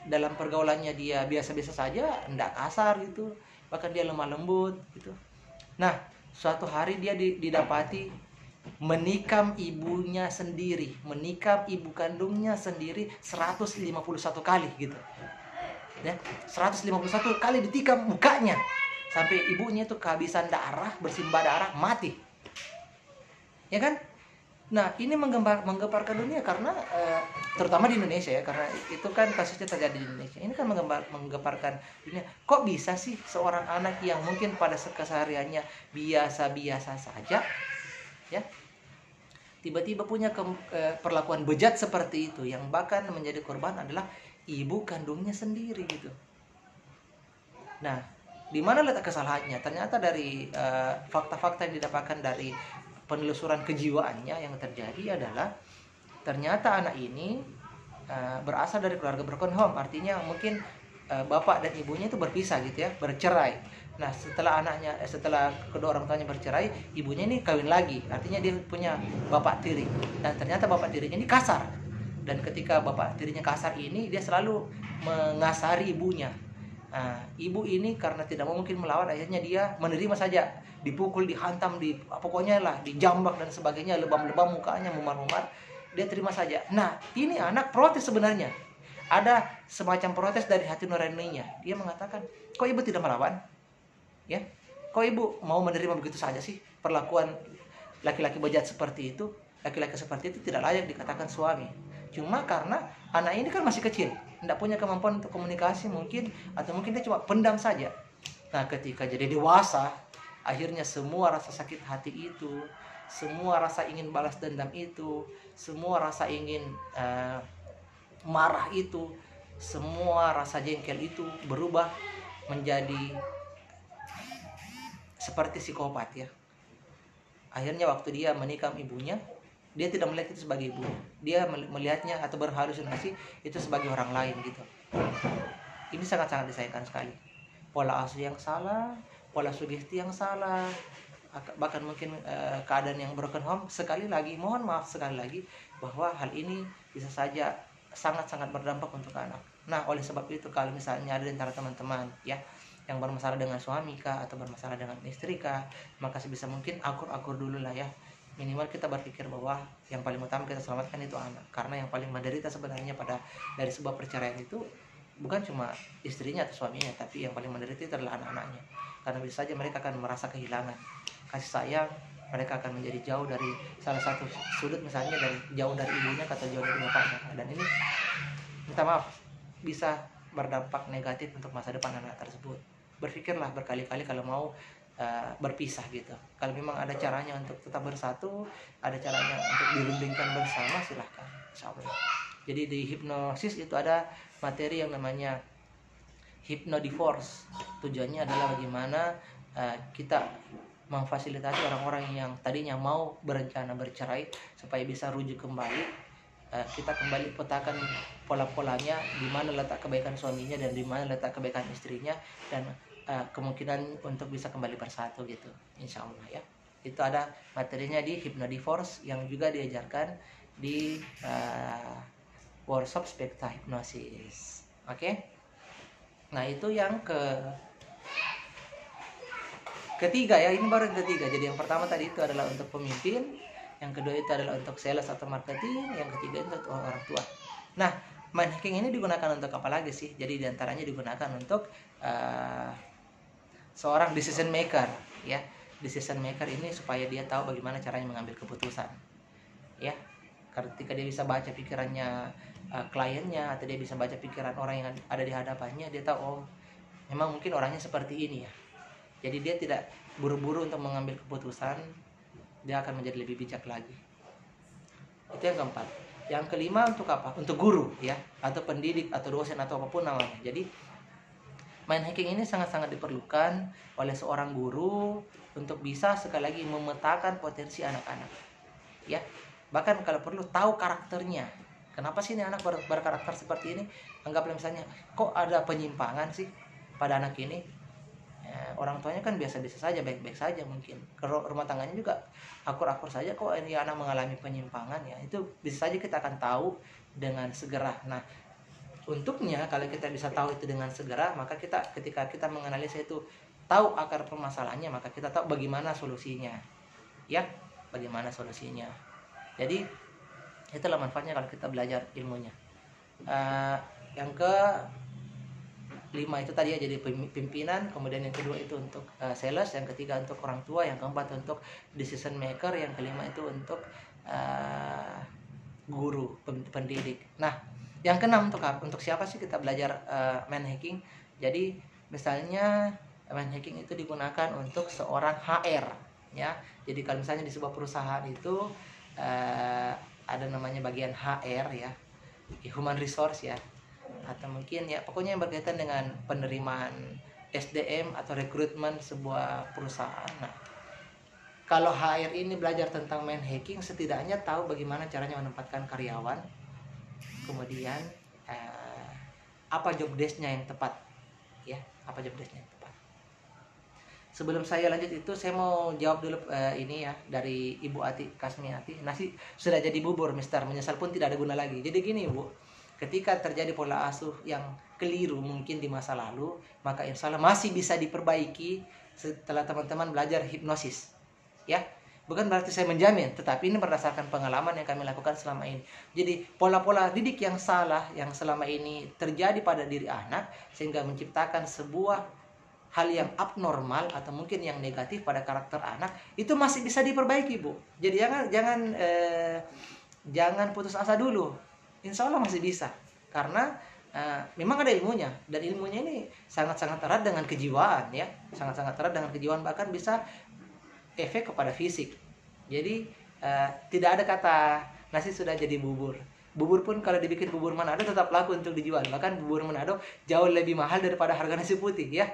dalam pergaulannya dia biasa-biasa saja, tidak kasar gitu, bahkan dia lemah lembut gitu. Nah, suatu hari dia didapati menikam ibunya sendiri, menikam ibu kandungnya sendiri 151 kali gitu ya, 151 kali ditikam mukanya sampai ibunya itu kehabisan darah, bersimbah darah, mati ya kan. Nah, ini menggemparkan dunia karena terutama di Indonesia ya, karena itu kan kasusnya terjadi di Indonesia. Ini kan menggemparkan dunia. Kok bisa sih seorang anak yang mungkin pada kesehariannya biasa-biasa saja ya, tiba-tiba punya perlakuan bejat seperti itu, yang bahkan menjadi korban adalah ibu kandungnya sendiri gitu. Nah, di mana letak kesalahannya? Ternyata dari fakta-fakta yang didapatkan dari penelusuran kejiwaannya yang terjadi adalah ternyata anak ini berasal dari keluarga broken home, artinya mungkin bapak dan ibunya itu berpisah gitu ya, bercerai. Nah, setelah kedua orang tuanya bercerai, ibunya ini kawin lagi, artinya dia punya bapak tiri. Dan ternyata bapak tirinya ini kasar. Dan ketika bapak tirinya kasar ini, dia selalu mengasari ibunya. Nah, ibu ini karena tidak mungkin melawan, akhirnya dia menerima saja, dipukul, dihantam, pokoknya lah, dijambak dan sebagainya, lebam-lebam mukanya, memar-memar, dia terima saja. Nah, ini anak protes sebenarnya. Ada semacam protes dari hati nuraninya. Dia mengatakan, kok ibu tidak melawan? Ya, kok ibu mau menerima begitu saja sih perlakuan laki-laki bejat seperti itu? Laki-laki seperti itu tidak layak dikatakan suami. Cuma karena anak ini kan masih kecil, tidak punya kemampuan untuk komunikasi mungkin, atau mungkin dia cuma pendam saja. Nah, ketika jadi dewasa, akhirnya semua rasa sakit hati itu, semua rasa ingin balas dendam itu, semua rasa ingin marah itu, semua rasa jengkel itu berubah menjadi seperti psikopat ya. Akhirnya waktu dia menikam ibunya, dia tidak melihat itu sebagai ibunya. Dia melihatnya atau berhalusinasi itu sebagai orang lain gitu. Ini sangat-sangat disayangkan sekali. Pola asuh yang salah, pola sugesti yang salah, bahkan mungkin keadaan yang broken home. Sekali lagi, mohon maaf sekali lagi bahwa hal ini bisa saja sangat-sangat berdampak untuk anak. Nah, oleh sebab itu kalau misalnya ada di antara teman-teman ya yang bermasalah dengan suami kah atau bermasalah dengan istri kah, maka sebisa mungkin akur-akur dulu lah ya. Minimal kita berpikir bahwa yang paling utama kita selamatkan itu anak, karena yang paling menderita sebenarnya dari sebuah perceraian itu bukan cuma istrinya atau suaminya, tapi yang paling menderita itu adalah anak-anaknya. Karena bisa saja mereka akan merasa kehilangan kasih sayang, mereka akan menjadi jauh dari salah satu sudut, misalnya jauh dari ibunya atau jauh dari bapaknya. Dan ini minta maaf bisa berdampak negatif untuk masa depan anak tersebut. Berpikirlah berkali-kali kalau mau berpisah gitu. Kalau memang ada caranya untuk tetap bersatu, ada caranya untuk dirundingkan bersama, silahkan, insya Allah. Jadi di hipnosis itu ada materi yang namanya hypnodivorce. Tujuannya adalah bagaimana kita memfasilitasi orang-orang yang tadinya mau berencana bercerai supaya bisa rujuk kembali. Kita kembali petakan pola-polanya, di mana letak kebaikan suaminya dan di mana letak kebaikan istrinya, dan kemungkinan untuk bisa kembali bersatu gitu, insya Allah ya. Itu ada materinya di hypnodivorce yang juga diajarkan di workshop spekta hipnosis. Oke? Nah, itu yang ketiga ya, ini baru yang ketiga. Jadi yang pertama tadi itu adalah untuk pemimpin, yang kedua itu adalah untuk sales atau marketing, yang ketiga itu untuk orang tua. Nah, mind hacking ini digunakan untuk apa lagi sih? Jadi diantaranya digunakan untuk seorang decision maker ya. Decision maker ini supaya dia tahu bagaimana caranya mengambil keputusan ya. Ketika dia bisa baca pikirannya kliennya, atau dia bisa baca pikiran orang yang ada di hadapannya, dia tahu oh memang mungkin orangnya seperti ini ya. Jadi dia tidak buru-buru untuk mengambil keputusan, dia akan menjadi lebih bijak lagi. Itu yang keempat. Yang kelima untuk apa? Untuk guru ya, atau pendidik atau dosen atau apapun namanya. Jadi mind hacking ini sangat-sangat diperlukan oleh seorang guru untuk bisa sekali lagi memetakan potensi anak-anak ya. Bahkan kalau perlu tahu karakternya. Kenapa sih ini anak berkarakter seperti ini? Anggaplah misalnya, kok ada penyimpangan sih pada anak ini? Orang tuanya kan biasa-biasa saja, baik-baik saja mungkin. Kalau rumah tangganya juga akur-akur saja, kok ini anak mengalami penyimpangan ya. Itu bisa saja kita akan tahu dengan segera. Nah, untuknya kalau kita bisa tahu itu dengan segera, maka ketika kita menganalisa itu, tahu akar permasalahannya, maka kita tahu bagaimana solusinya. Ya, bagaimana solusinya. Jadi itulah manfaatnya kalau kita belajar ilmunya. Yang ke 5 itu tadi ya, jadi pimpinan, kemudian yang kedua itu untuk sales, yang ketiga untuk orang tua, yang keempat untuk decision maker, yang kelima itu untuk guru, pendidik. Nah, yang keenam untuk siapa sih kita belajar mind hacking? Jadi misalnya mind hacking itu digunakan untuk seorang HR ya. Jadi kalau misalnya di sebuah perusahaan itu ada namanya bagian HR ya, human resource ya, atau mungkin ya pokoknya yang berkaitan dengan penerimaan SDM atau rekrutmen sebuah perusahaan. Nah, kalau HR ini belajar tentang mind hacking, setidaknya tahu bagaimana caranya menempatkan karyawan, kemudian apa job desk-nya yang tepat ya, apa job desk-nya yang tepat. Sebelum saya lanjut itu, saya mau jawab dulu ini ya, dari Ibu Ati Kasmiati. Nasi sudah jadi bubur, Mister, menyesal pun tidak ada guna lagi. Jadi gini, Bu, ketika terjadi pola asuh yang keliru mungkin di masa lalu, maka insya Allah masih bisa diperbaiki setelah teman-teman belajar hipnosis ya. Bukan berarti saya menjamin, tetapi ini berdasarkan pengalaman yang kami lakukan selama ini. Jadi pola-pola didik yang salah yang selama ini terjadi pada diri anak, sehingga menciptakan sebuah hal yang abnormal atau mungkin yang negatif pada karakter anak, itu masih bisa diperbaiki, Bu. Jadi jangan putus asa dulu. Insya Allah masih bisa, karena memang ada ilmunya, dan ilmunya ini sangat-sangat erat dengan kejiwaan ya, sangat-sangat erat dengan kejiwaan, bahkan bisa efek kepada fisik. Jadi tidak ada kata nasi sudah jadi bubur. Bubur pun kalau dibikin bubur Manado tetap laku untuk dijual. Bahkan bubur Manado jauh lebih mahal daripada harga nasi putih ya.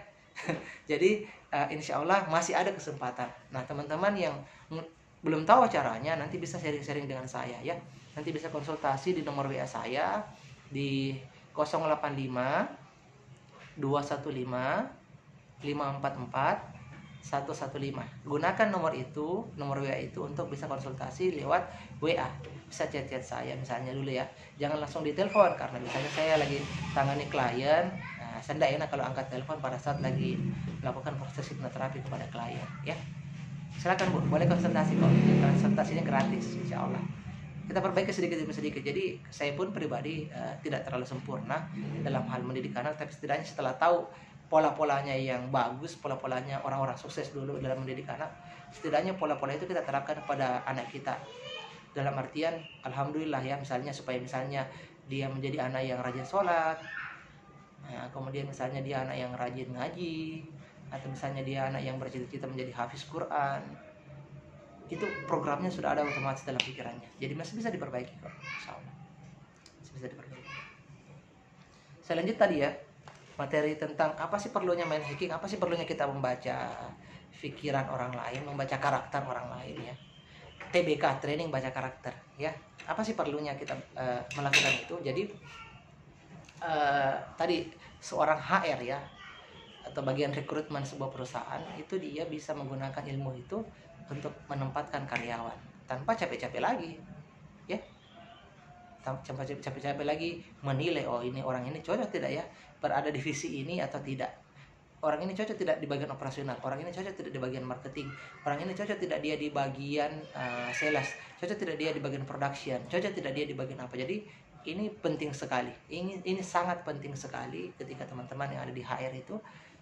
Jadi insya Allah masih ada kesempatan. Nah teman-teman yang belum tahu caranya, nanti bisa sharing-sharing dengan saya ya. Nanti bisa konsultasi di nomor WA saya di 085 215 544 115. Gunakan nomor WA itu untuk bisa konsultasi lewat WA. Bisa chat-chat saya misalnya dulu ya. Jangan langsung ditelepon, karena misalnya saya lagi tangani klien. Nah, saya tidak enak kalau angkat telepon pada saat lagi melakukan proses hipnoterapi kepada klien ya. Silakan Bu, boleh konsultasi kok. Konsultasinya gratis insya Allah. Kita perbaiki sedikit demi sedikit. Jadi saya pun pribadi tidak terlalu sempurna dalam hal mendidik anak, tapi setidaknya setelah tahu pola-polanya yang bagus, pola-polanya orang-orang sukses dulu dalam mendidik anak, setidaknya pola-pola itu kita terapkan pada anak kita. Dalam artian alhamdulillah ya, misalnya supaya misalnya dia menjadi anak yang rajin sholat, kemudian misalnya dia anak yang rajin ngaji, atau misalnya dia anak yang bercita-cita menjadi hafiz Quran. Itu programnya sudah ada otomatis dalam pikirannya. Jadi masih bisa diperbaiki kok, insyaallah. Masih bisa diperbaiki. Saya lanjut tadi ya, materi tentang apa sih perlunya mind hacking, apa sih perlunya kita membaca pikiran orang lain, membaca karakter orang lain ya. TBK, training baca karakter ya. Apa sih perlunya kita melakukan itu? Jadi tadi seorang HR ya, atau bagian rekrutmen sebuah perusahaan, itu dia bisa menggunakan ilmu itu untuk menempatkan karyawan tanpa capek-capek lagi ya, tanpa capek-capek lagi menilai, oh ini orang ini cocok tidak ya berada di divisi ini atau tidak, orang ini cocok tidak di bagian operasional, orang ini cocok tidak di bagian marketing, orang ini cocok tidak dia di bagian sales, cocok tidak dia di bagian production, cocok tidak dia di bagian apa. Jadi ini penting sekali, ini sangat penting sekali ketika teman-teman yang ada di HR itu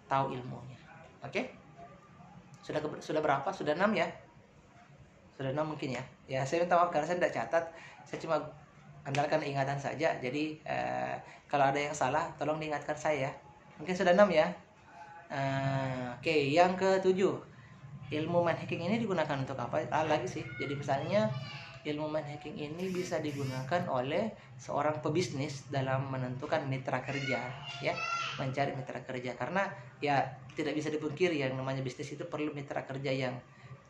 tahu ilmunya. Oke? Sudah berapa? Sudah 6 ya? Sudah 6 mungkin ya. Ya, saya minta maaf karena saya tidak catat. Saya cuma andalkan ingatan saja. Jadi kalau ada yang salah tolong diingatkan saya. Mungkin sudah 6 ya. Oke, yang ke-7. Ilmu mind hacking ini digunakan untuk apa? Lagi sih. Jadi misalnya ilmu mind hacking ini bisa digunakan oleh seorang pebisnis dalam menentukan mitra kerja ya, mencari mitra kerja, karena ya tidak bisa dipungkiri yang namanya bisnis itu perlu mitra kerja yang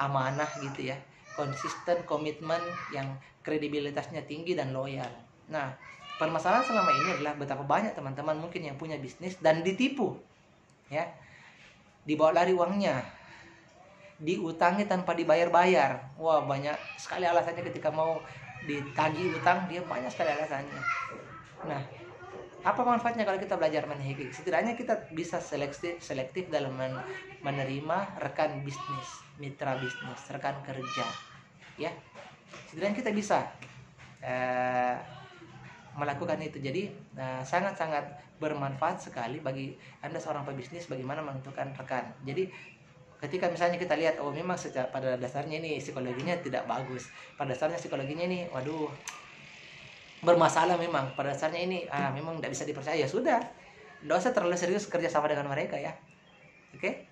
amanah gitu ya, konsisten, komitmen, yang kredibilitasnya tinggi dan loyal. Nah, permasalahan selama ini adalah betapa banyak teman-teman mungkin yang punya bisnis dan ditipu ya, dibawa lari uangnya, diutangi tanpa dibayar-bayar. Wah, banyak sekali alasannya ketika mau ditagih utang, dia banyak sekali alasannya. Nah, apa manfaatnya kalau kita belajar mind hacking? Setidaknya kita bisa selektif dalam menerima rekan bisnis, mitra bisnis, rekan kerja ya. Setidaknya kita bisa melakukan itu. Jadi sangat-sangat bermanfaat sekali bagi Anda seorang pebisnis bagaimana menentukan rekan. Jadi ketika misalnya kita lihat, oh memang pada dasarnya ini psikologinya tidak bagus, pada dasarnya psikologinya ini waduh bermasalah, memang pada dasarnya ini memang tidak bisa dipercaya, ya sudah, tidak usah terlalu serius kerja sama dengan mereka ya. Oke?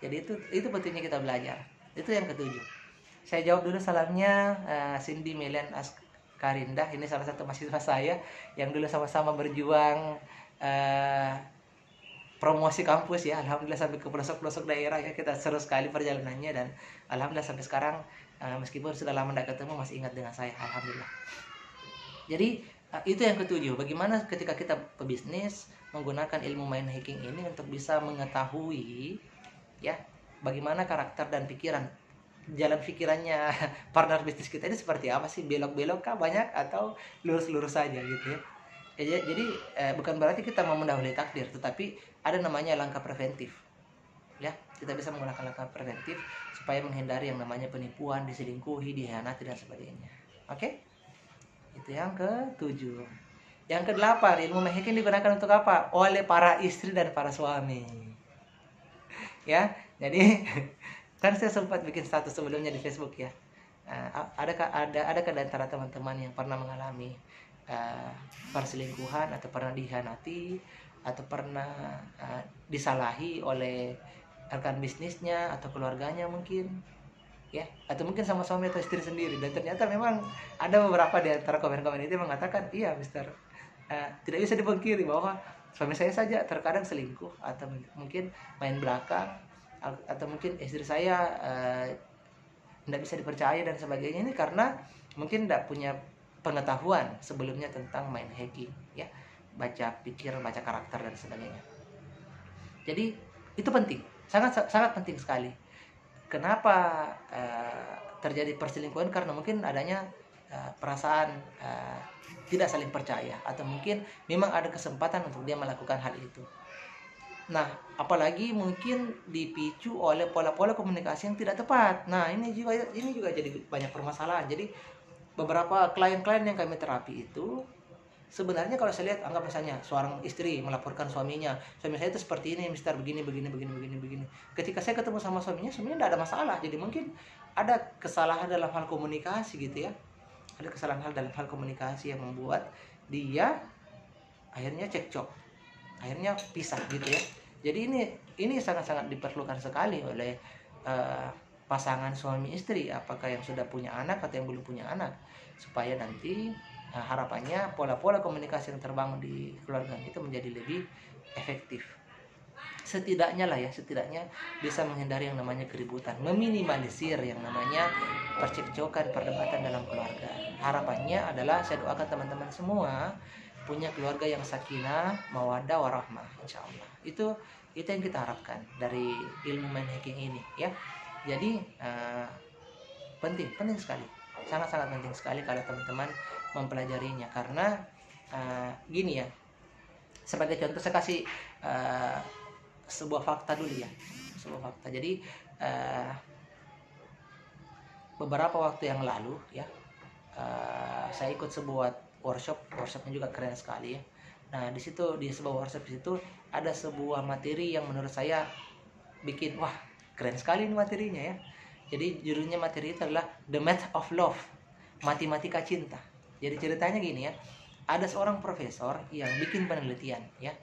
Jadi itu pentingnya kita belajar. Itu yang ke-7. Saya jawab dulu salamnya Cindy Melian Karindah. Ini salah satu mahasiswa saya yang dulu sama-sama berjuang promosi kampus ya. Alhamdulillah sampai ke pelosok-pelosok daerah ya, kita seru sekali perjalanannya, dan alhamdulillah sampai sekarang meskipun sudah lama tidak ketemu masih ingat dengan saya, alhamdulillah. Jadi itu yang ke-7, bagaimana ketika kita pebisnis menggunakan ilmu mind hacking ini untuk bisa mengetahui ya bagaimana karakter dan pikiran, jalan pikirannya partner bisnis kita ini seperti apa sih, belok-belok kah banyak atau lurus-lurus saja gitu ya. Jadi bukan berarti kita mau mendahului takdir, tetapi ada namanya langkah preventif ya. Kita bisa menggunakan langkah preventif supaya menghindari yang namanya penipuan, diselingkuhi, dikhianati dan sebagainya. Oke? Itu yang ke-7. Yang ke-8, ilmu mind hacking digunakan untuk apa? Oleh para istri dan para suami. Ya, jadi kan saya sempat bikin status sebelumnya di Facebook ya. Adakah di antara teman-teman yang pernah mengalami perselingkuhan atau pernah dikhianati atau pernah disalahi oleh rekan bisnisnya atau keluarganya mungkin, ya, atau mungkin sama suami atau istri sendiri. Dan ternyata memang ada beberapa di antara komen-komen itu mengatakan, iya Mister, tidak bisa dipungkiri bahwa suami saya saja terkadang selingkuh atau mungkin main belakang, atau mungkin istri saya tidak bisa dipercaya dan sebagainya. Ini karena mungkin tidak punya pengetahuan sebelumnya tentang mind hacking, ya, baca pikir, baca karakter dan sebagainya. Jadi itu penting, sangat penting sekali. Kenapa terjadi perselingkuhan? Karena mungkin adanya perasaan tidak saling percaya, atau mungkin memang ada kesempatan untuk dia melakukan hal itu. Nah, apalagi mungkin dipicu oleh pola-pola komunikasi yang tidak tepat. Nah, ini juga jadi banyak permasalahan. Jadi beberapa klien-klien yang kami terapi itu sebenarnya kalau saya lihat, anggap misalnya seorang istri melaporkan suaminya, suami saya itu seperti ini, Mister, begini. Ketika saya ketemu sama suaminya tidak ada masalah. Jadi mungkin ada kesalahan dalam hal komunikasi gitu ya. Ada kesalahan dalam hal komunikasi yang membuat dia akhirnya cekcok, akhirnya pisah gitu ya. Jadi ini sangat-sangat diperlukan sekali oleh pasangan suami istri, apakah yang sudah punya anak atau yang belum punya anak, supaya nanti harapannya pola-pola komunikasi yang terbangun di keluarga itu menjadi lebih efektif. Setidaknya bisa menghindari yang namanya keributan, meminimalisir yang namanya percekcokan, perdebatan dalam keluarga. Harapannya adalah saya doakan teman-teman semua punya keluarga yang sakinah, mawaddah, warahmah, insya Allah. Itu yang kita harapkan dari ilmu mind hacking ini, ya. Jadi penting sekali, sangat penting sekali kalau teman-teman mempelajarinya. Karena gini ya, sebagai contoh saya kasih sebuah fakta dulu ya, Jadi beberapa waktu yang lalu ya, saya ikut sebuah workshopnya juga keren sekali ya. Nah, di sebuah workshop di situ ada sebuah materi yang menurut saya bikin wah, keren sekali ini materinya ya. Jadi judulnya materi itu adalah The Math of Love, matematika cinta. Jadi ceritanya gini ya, ada seorang profesor yang bikin penelitian ya.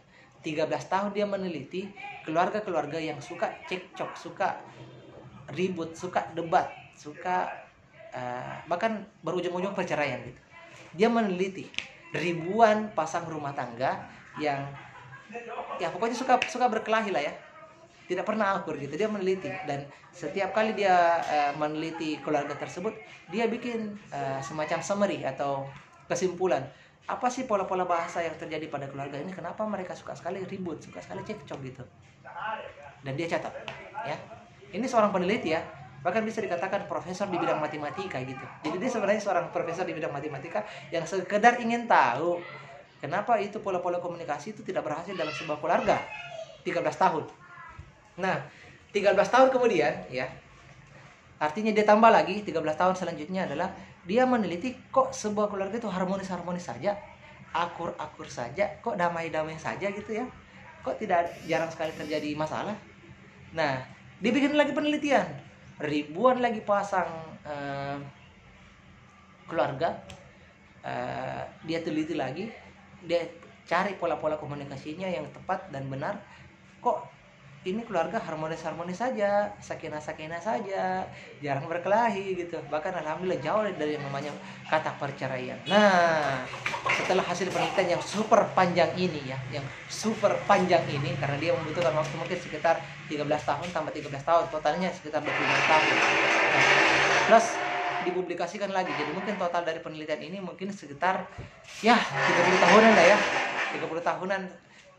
13 tahun dia meneliti keluarga-keluarga yang suka cekcok, suka ribut, suka debat, suka bahkan berujung-ujung perceraian gitu. Dia meneliti ribuan pasang rumah tangga yang ya pokoknya suka berkelahi lah ya, tidak pernah akur gitu. Dia meneliti, dan setiap kali dia meneliti keluarga tersebut, dia bikin semacam summary atau kesimpulan, apa sih pola-pola bahasa yang terjadi pada keluarga ini, kenapa mereka suka sekali ribut, suka sekali cekcok gitu. Dan dia catat ya. Ini seorang peneliti ya, bahkan bisa dikatakan profesor di bidang matematika gitu. Jadi dia sebenarnya seorang profesor di bidang matematika yang sekedar ingin tahu kenapa itu pola-pola komunikasi itu tidak berhasil dalam sebuah keluarga 13 tahun. Nah, 13 tahun kemudian ya, artinya dia tambah lagi 13 tahun selanjutnya adalah dia meneliti kok sebuah keluarga itu harmonis-harmonis saja, akur-akur saja, kok damai-damai saja gitu ya. Kok jarang sekali terjadi masalah. Nah, dibikin lagi penelitian, ribuan lagi pasang keluarga, dia teliti lagi, dia cari pola-pola komunikasinya yang tepat dan benar. Kok ini keluarga harmonis-harmonis saja, sakinah-sakinah saja, jarang berkelahi gitu. Bahkan alhamdulillah jauh dari yang namanya kata perceraian. Nah, setelah hasil penelitian yang super panjang ini ya, karena dia membutuhkan waktu mungkin sekitar 13 tahun tambah 13 tahun, totalnya sekitar 25 tahun. Nah, plus dipublikasikan lagi. Jadi mungkin total dari penelitian ini mungkin sekitar ya 30 tahunan lah ya. 30 tahunan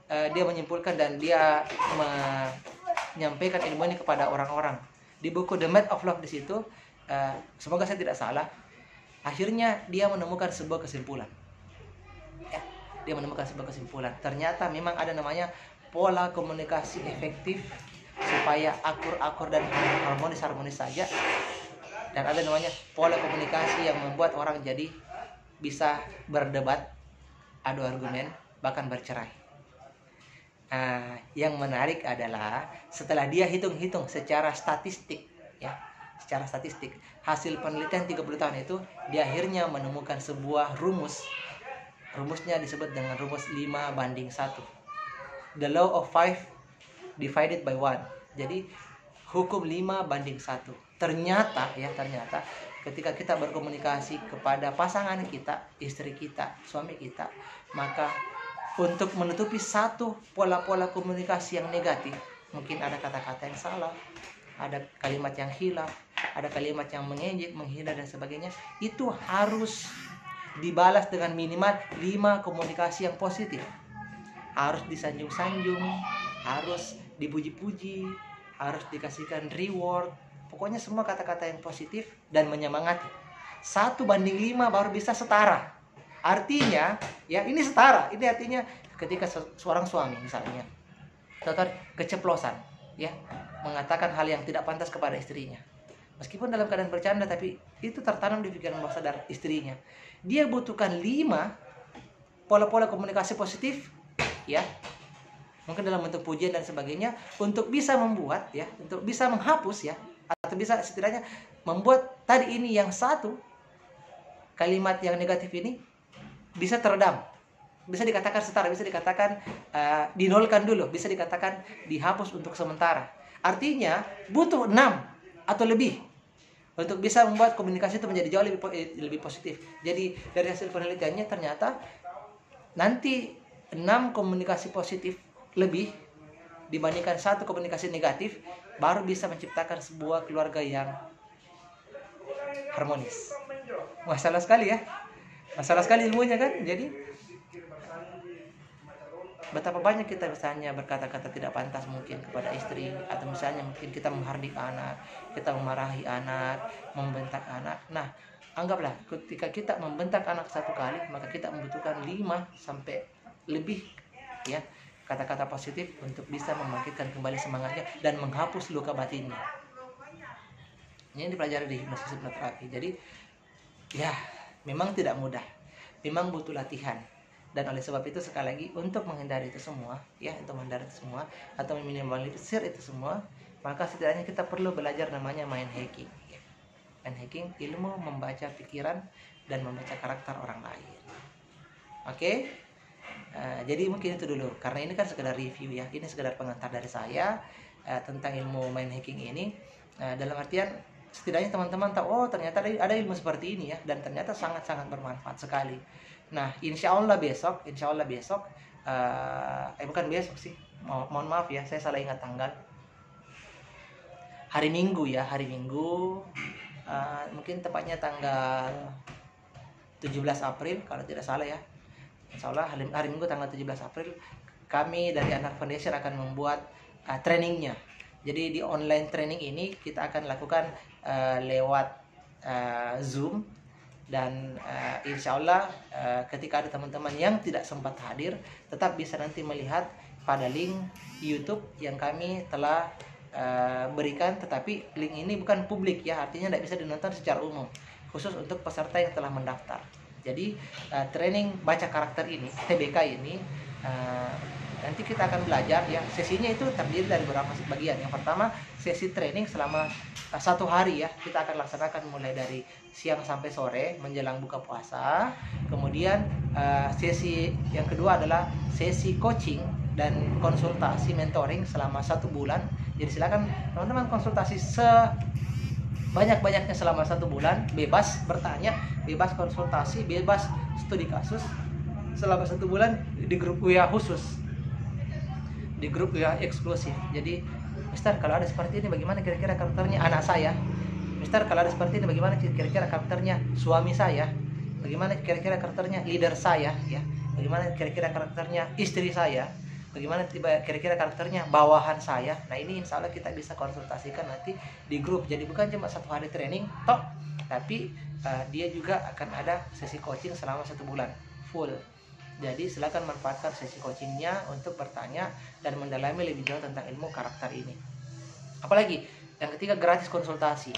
dia menyimpulkan dan dia menyampaikan ilmu ini kepada orang-orang. Di buku The Math of Love di situ, semoga saya tidak salah, akhirnya dia menemukan sebuah kesimpulan. Ya, dia menemukan sebuah kesimpulan. Ternyata memang ada namanya pola komunikasi efektif supaya akur-akur dan harmonis-harmonis saja. Dan ada namanya pola komunikasi yang membuat orang jadi bisa berdebat, adu argumen, bahkan bercerai. Nah, yang menarik adalah setelah dia hitung-hitung secara statistik ya, hasil penelitian 30 tahun itu, dia akhirnya menemukan sebuah rumus Rumusnya disebut dengan rumus 5:1. The law of 5 divided by 1. Jadi hukum 5:1. Ternyata ketika kita berkomunikasi kepada pasangan kita, istri kita, suami kita, maka untuk menutupi satu pola-pola komunikasi yang negatif, mungkin ada kata-kata yang salah, ada kalimat yang hilaf, ada kalimat yang mengejek, menghina dan sebagainya, itu harus dibalas dengan minimal 5 komunikasi yang positif. Harus disanjung-sanjung, harus dipuji-puji, harus dikasihkan reward. Pokoknya semua kata-kata yang positif dan menyemangati. 1:5 baru bisa setara. Artinya, ya ini setara. Ini artinya ketika seorang suami misalnya, atau keceplosan, ya, mengatakan hal yang tidak pantas kepada istrinya. Meskipun dalam keadaan bercanda, tapi itu tertanam di pikiran bawah sadar istrinya. Dia butuhkan 5 pola-pola komunikasi positif, ya, mungkin dalam bentuk pujian dan sebagainya, untuk bisa membuat, ya, untuk bisa menghapus, ya, atau bisa setidaknya membuat tadi ini yang satu kalimat yang negatif ini bisa teredam, bisa dikatakan setara, bisa dikatakan dinolkan dulu, bisa dikatakan dihapus untuk sementara. Artinya butuh 6 atau lebih untuk bisa membuat komunikasi itu menjadi jauh lebih positif. Jadi dari hasil penelitiannya ternyata nanti 6 komunikasi positif lebih dibandingkan 1 komunikasi negatif baru bisa menciptakan sebuah keluarga yang harmonis. Masalah sekali ya. Masalah sekali ilmunya kan. Jadi betapa banyak kita misalnya berkata-kata tidak pantas mungkin kepada istri, atau misalnya mungkin kita menghardik anak, kita memarahi anak, membentak anak. Nah, anggaplah ketika kita membentak anak 1 kali, maka kita membutuhkan 5 sampai lebih, ya, kata-kata positif untuk bisa membangkitkan kembali semangatnya dan menghapus luka batinnya. Ini dipelajari di hipnosis hipnoterapi. Jadi ya memang tidak mudah, memang butuh latihan. Dan oleh sebab itu sekali lagi untuk menghindari itu semua, ya, untuk menghindari itu semua atau meminimalisir itu semua, maka setidaknya kita perlu belajar namanya mind hacking. Mind hacking, ilmu membaca pikiran dan membaca karakter orang lain. Oke? Jadi mungkin itu dulu, karena ini kan sekedar review, ya, ini sekedar pengantar dari saya tentang ilmu mind hacking ini. Dalam artian setidaknya teman-teman tahu, oh ternyata ada ilmu seperti ini, ya, dan ternyata sangat-sangat bermanfaat sekali. Nah, insya Allah besok, bukan besok sih, mohon maaf ya, saya salah ingat tanggal. Hari Minggu, ya, hari Minggu, mungkin tepatnya tanggal 17 April kalau tidak salah, ya. Insya Allah hari Minggu tanggal 17 April kami dari Anak Foundation akan membuat trainingnya. Jadi di online training ini kita akan lakukan lewat Zoom, dan insya Allah ketika ada teman-teman yang tidak sempat hadir, tetap bisa nanti melihat pada link YouTube yang kami telah berikan. Tetapi link ini bukan publik, ya, artinya tidak bisa dinonton secara umum, khusus untuk peserta yang telah mendaftar. Jadi training baca karakter ini, TBK ini, nanti kita akan belajar, ya, sesinya itu terdiri dari beberapa bagian. Yang pertama, sesi training selama 1 hari, ya, kita akan laksanakan mulai dari siang sampai sore menjelang buka puasa. Kemudian sesi yang kedua adalah sesi coaching dan konsultasi mentoring selama 1 bulan. Jadi silakan teman-teman konsultasi banyak-banyaknya selama 1 bulan, bebas bertanya, bebas konsultasi, bebas studi kasus selama 1 bulan di grup WA khusus, di grup WA eksklusif. Jadi, Mister, kalau ada seperti ini bagaimana kira-kira karakternya anak saya? Mister, kalau ada seperti ini bagaimana kira-kira karakternya suami saya? Bagaimana kira-kira karakternya leader saya, ya? Bagaimana kira-kira karakternya istri saya? Bagaimana kira-kira karakternya bawahan saya? Nah, ini insya Allah kita bisa konsultasikan nanti di grup. Jadi bukan cuma 1 hari training tok, tapi dia juga akan ada sesi coaching selama 1 bulan full. Jadi silakan manfaatkan sesi coachingnya untuk bertanya dan mendalami lebih jauh tentang ilmu karakter ini. Apalagi yang ketiga, gratis konsultasi,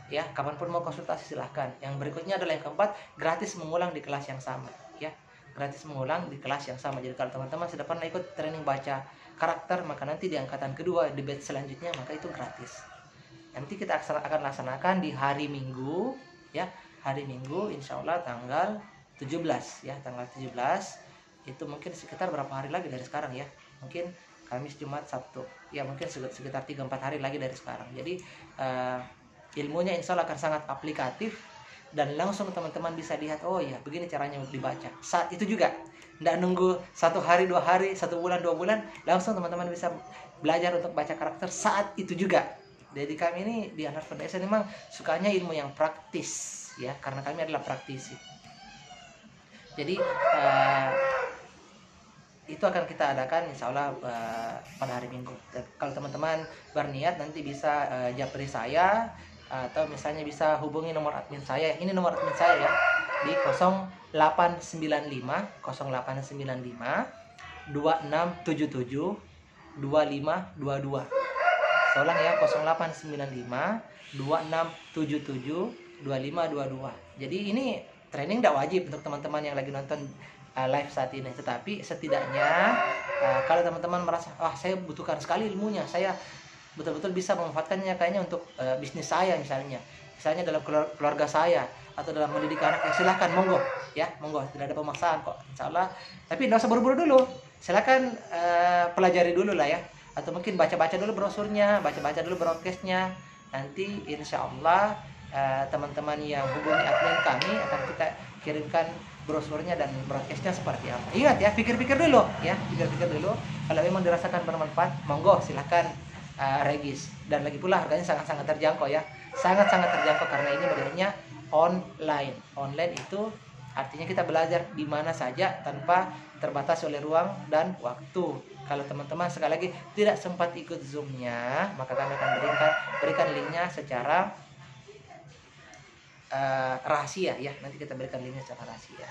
ya, kapanpun mau konsultasi silahkan. Yang berikutnya adalah yang keempat, gratis mengulang di kelas yang sama, ya, gratis mengulang di kelas yang sama. Jadi kalau teman-teman sudah pernah ikut training baca karakter, maka nanti di angkatan kedua, di batch selanjutnya, maka itu gratis. Nanti kita akan laksanakan di hari Minggu, ya, hari Minggu insya Allah tanggal 17 ya, tanggal 17 itu mungkin sekitar berapa hari lagi dari sekarang ya, mungkin Kamis, Jumat, Sabtu ya, mungkin sekitar 3-4 hari lagi dari sekarang. Jadi ilmunya insya Allah akan sangat aplikatif dan langsung teman-teman bisa lihat, oh ya begini caranya dibaca saat itu juga, nggak nunggu 1 hari 2 hari, 1 bulan 2 bulan, langsung teman-teman bisa belajar untuk baca karakter saat itu juga. Jadi kami ini di Anak Foundation memang sukanya ilmu yang praktis ya, karena kami adalah praktisi. Jadi itu akan kita adakan insya Allah pada hari Minggu. Dan kalau teman-teman berniat nanti bisa japri saya, atau misalnya bisa hubungi nomor admin saya. Ini nomor admin saya ya, di 0895 2677 2522. Seorang ya, 0895 2677 2522. Jadi ini training tidak wajib untuk teman-teman yang lagi nonton live saat ini, tetapi setidaknya kalau teman-teman merasa saya butuhkan sekali ilmunya, saya betul-betul bisa memanfaatkannya kayaknya untuk bisnis saya misalnya dalam keluarga saya atau dalam mendidik anak, ya silahkan, monggo ya, monggo, tidak ada pemaksaan kok insya Allah. Tapi tidak usah buru-buru dulu, silahkan pelajari dulu lah ya, atau mungkin baca-baca dulu brosurnya, baca-baca dulu broadcastnya. Nanti insya Allah teman-teman yang hubungi admin kami akan kita kirimkan brosurnya dan broadcastnya seperti apa. Ingat ya, pikir-pikir dulu ya, pikir-pikir dulu. Kalau memang dirasakan bermanfaat, monggo silahkan regis. Dan lagi pula harganya sangat-sangat terjangkau ya, sangat-sangat terjangkau karena ini modelnya online. Online itu artinya kita belajar di mana saja tanpa terbatas oleh ruang dan waktu. Kalau teman-teman sekali lagi tidak sempat ikut Zoom-nya, maka kami akan berikan linknya secara rahasia ya. Nanti kita berikan linknya secara rahasia.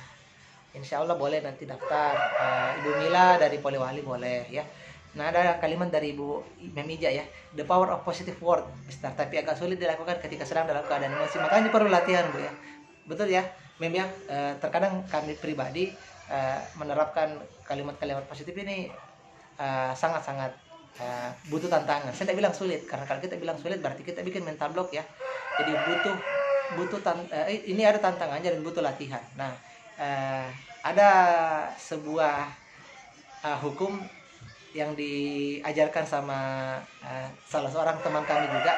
Insya Allah boleh nanti daftar. Ibu Mila dari Polewali boleh ya. Nah, ada kalimat dari Ibu Memija ya, the power of positive word, Mister, tapi agak sulit dilakukan ketika sedang dalam keadaan emosi, makanya perlu latihan Bu ya. Betul ya Mem ya. Terkadang kami pribadi menerapkan kalimat-kalimat positif ini sangat-sangat butuh tantangan. Saya tidak bilang sulit, karena kalau kita bilang sulit berarti kita bikin mental block ya. Jadi ini ada tantangannya dan butuh latihan. Nah, ada sebuah hukum yang diajarkan sama salah seorang teman kami juga,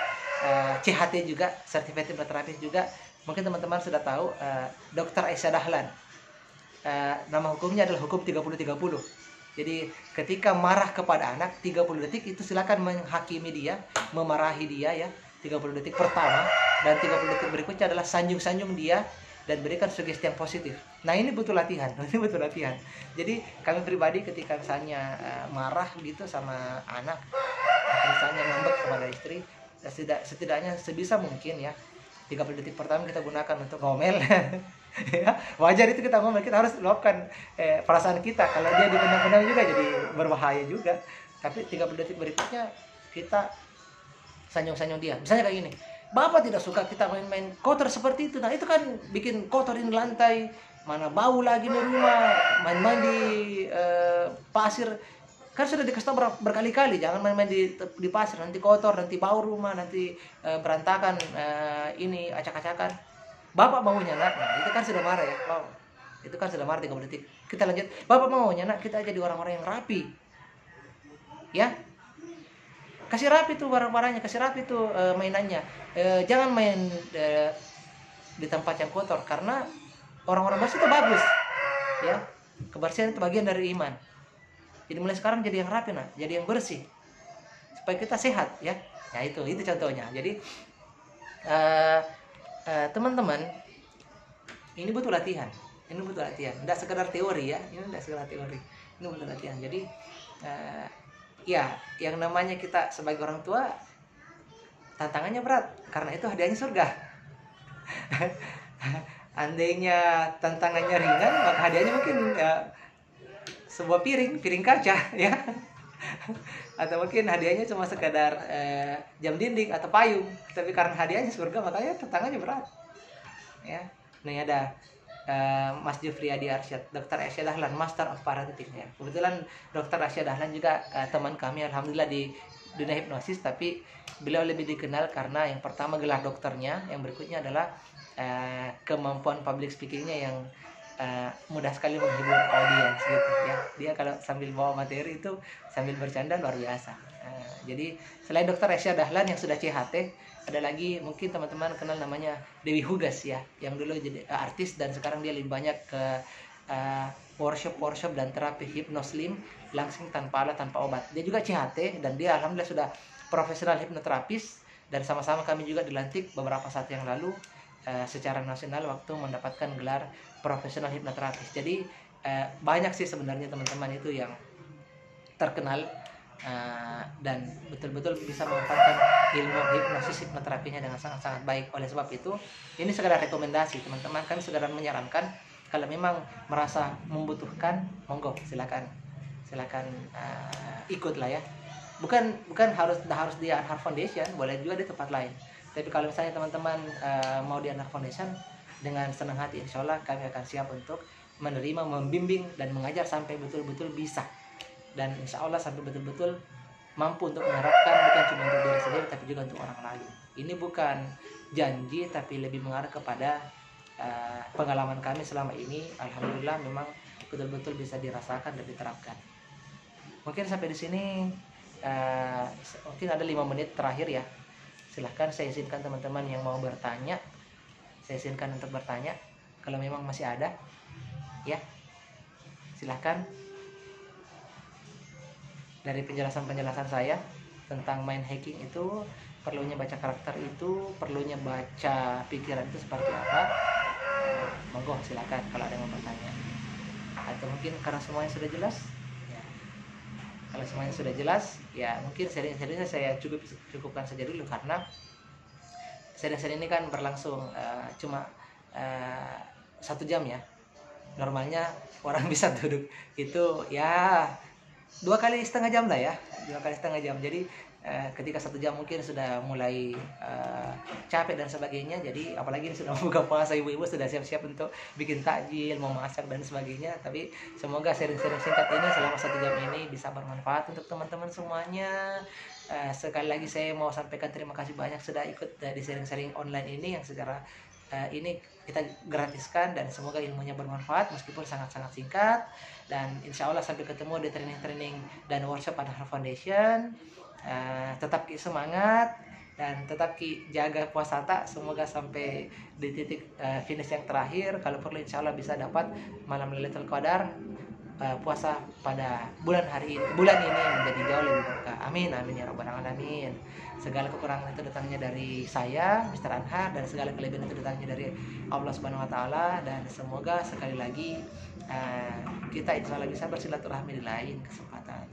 CHT juga, Certified Hypnotherapist juga. Mungkin teman-teman sudah tahu, Dr. Aisyah Dahlan. Nama hukumnya adalah hukum 30-30. Jadi ketika marah kepada anak 30 detik itu silakan menghakimi dia, memarahi dia ya, 30 detik pertama, dan 30 detik berikutnya adalah sanjung-sanjung dia dan berikan sugesti yang positif. Nah, ini butuh latihan. Ini butuh latihan. Jadi kami pribadi ketika misalnya marah gitu sama anak, misalnya ngambek kepada istri, setidaknya sebisa mungkin ya 30 detik pertama kita gunakan untuk ngomel. Ya, wajar itu kita ngomel, kita harus luapkan perasaan kita. Kalau dia dipendam-pendam juga jadi berbahaya juga. Tapi 30 detik berikutnya kita sanjung-sanjung dia. Misalnya kayak gini, Bapak tidak suka kita main-main kotor seperti itu. Nah, itu kan bikin kotorin lantai, mana bau lagi di rumah, main-main di pasir. Kan sudah dikasih tahu berkali-kali, jangan main-main di pasir, nanti kotor, nanti bau rumah, nanti berantakan, ini acak-acakan. Bapak maunya nak, nah itu kan sudah marah ya. Wow. Itu kan sudah marah 30 detik. Kita lanjut, Bapak maunya nak kita jadi orang-orang yang rapi. Ya. Kasih rapi tuh barang-barangnya, kasih rapi tuh mainannya. Jangan main di tempat yang kotor, karena orang-orang bersih itu bagus. Ya. Kebersihan itu bagian dari iman. Jadi mulai sekarang jadi yang rapi, nah, jadi yang bersih. Supaya kita sehat ya. Ya itu contohnya. Jadi teman-teman, ini butuh latihan. Ini butuh latihan. Tidak sekedar teori ya. Ini tidak sekedar teori. Ini butuh latihan. Jadi ya, yang namanya kita sebagai orang tua tantangannya berat, karena itu hadiahnya surga. Andainya tantangannya ringan, maka hadiahnya mungkin sebuah piring kaca ya. Atau mungkin hadiahnya cuma sekadar jam dinding atau payung. Tapi karena hadiahnya surga, makanya tantangannya berat ya. Nah, ada Mas Jufri Adi Arsyad, Dr. Aisyah Dahlan, Master of Parenting ya. Kebetulan Dr. Aisyah Dahlan juga teman kami alhamdulillah di dunia hipnosis, tapi beliau lebih dikenal karena yang pertama gelar dokternya, yang berikutnya adalah kemampuan public speakingnya yang mudah sekali menghibur audiens gitu ya. Dia kalau sambil bawa materi itu sambil bercanda luar biasa. Jadi selain Dr. Resya Dahlan yang sudah CHT, ada lagi mungkin teman-teman kenal namanya Dewi Hugas ya, yang dulu jadi artis dan sekarang dia lebih banyak ke workshop dan terapi hipnoslim langsung tanpa alat, tanpa obat. Dia juga CHT dan dia alhamdulillah sudah profesional hipnoterapis, dan sama-sama kami juga dilantik beberapa saat yang lalu secara nasional waktu mendapatkan gelar profesional hipnoterapis. Jadi banyak sih sebenarnya teman-teman itu yang terkenal dan betul-betul bisa memanfaatkan ilmu hipnosis hipnoterapinya dengan sangat-sangat baik. Oleh sebab itu ini sekedar rekomendasi teman-teman, kami sekedar menyarankan kalau memang merasa membutuhkan, monggo silakan ikutlah ya. Bukan harus di Anhar Foundation, boleh juga di tempat lain. Tapi kalau misalnya teman-teman mau di Anhar Foundation, dengan senang hati insya Allah kami akan siap untuk menerima, membimbing dan mengajar sampai betul-betul bisa, dan insya Allah sampai betul-betul mampu untuk menerapkan, bukan cuma untuk diri sendiri tapi juga untuk orang lain. Ini bukan janji tapi lebih mengarah kepada pengalaman kami selama ini. Alhamdulillah memang betul-betul bisa dirasakan dan diterapkan. Mungkin sampai di sini mungkin ada 5 menit terakhir ya. Silahkan saya izinkan teman-teman yang mau bertanya, saya izinkan untuk bertanya kalau memang masih ada ya, silahkan. Dari penjelasan saya tentang mind hacking itu, perlunya baca karakter itu, perlunya baca pikiran itu seperti apa, monggo silakan kalau ada yang mau bertanya. Atau mungkin karena semuanya sudah jelas ya, kalau semuanya sudah jelas ya mungkin seri-serinya saya cukupkan saja dulu, karena seri-seri ini kan berlangsung cuma 1 jam ya. Normalnya orang bisa duduk itu ya 2,5 jam lah ya, 2,5 jam. Jadi ketika 1 jam mungkin sudah mulai capek dan sebagainya. Jadi apalagi ini sudah buka puasa, ibu-ibu sudah siap-siap untuk bikin takjil, mau masak dan sebagainya. Tapi semoga sharing-sharing singkat ini selama 1 jam ini bisa bermanfaat untuk teman-teman semuanya. Sekali lagi saya mau sampaikan terima kasih banyak sudah ikut di sharing-sharing online ini yang secara ini kita gratiskan, dan semoga ilmunya bermanfaat meskipun sangat-sangat singkat. Dan insya Allah sampai ketemu di training-training dan workshop Anhar Foundation. Tetap semangat dan tetap jaga puasa tak, semoga sampai di titik finish yang terakhir. Kalau perlu insya Allah bisa dapat malam Lailatul Qadar, puasa pada bulan ini menjadi jauh lebih berkah. Amin amin ya rabbal alamin. Segala kekurangan itu datangnya dari saya, Mr. Anhar, dan segala kelebihan itu datangnya dari Allah Subhanahu wa taala. Dan semoga sekali lagi kita insya Allah bisa bersilaturahmi di lain kesempatan.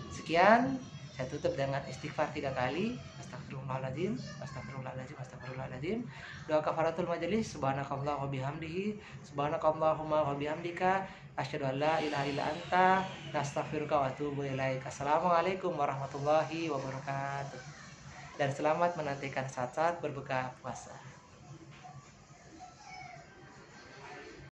Sekian, saya tutup dengan istighfar 3 kali. Astagfirullahaladzim, astagfirullahaladzim, astagfirullahaladzim. Doa kafaratul majelis. Subhanakallah wa bihamdihi, subhanakallahumma wa bihamdika, asyhadu an la ilaha illa anta, nastaghfiruka wa atubu ilaik. Assalamualaikum warahmatullahi wabarakatuh. Dan selamat menantikan saat-saat berbuka puasa.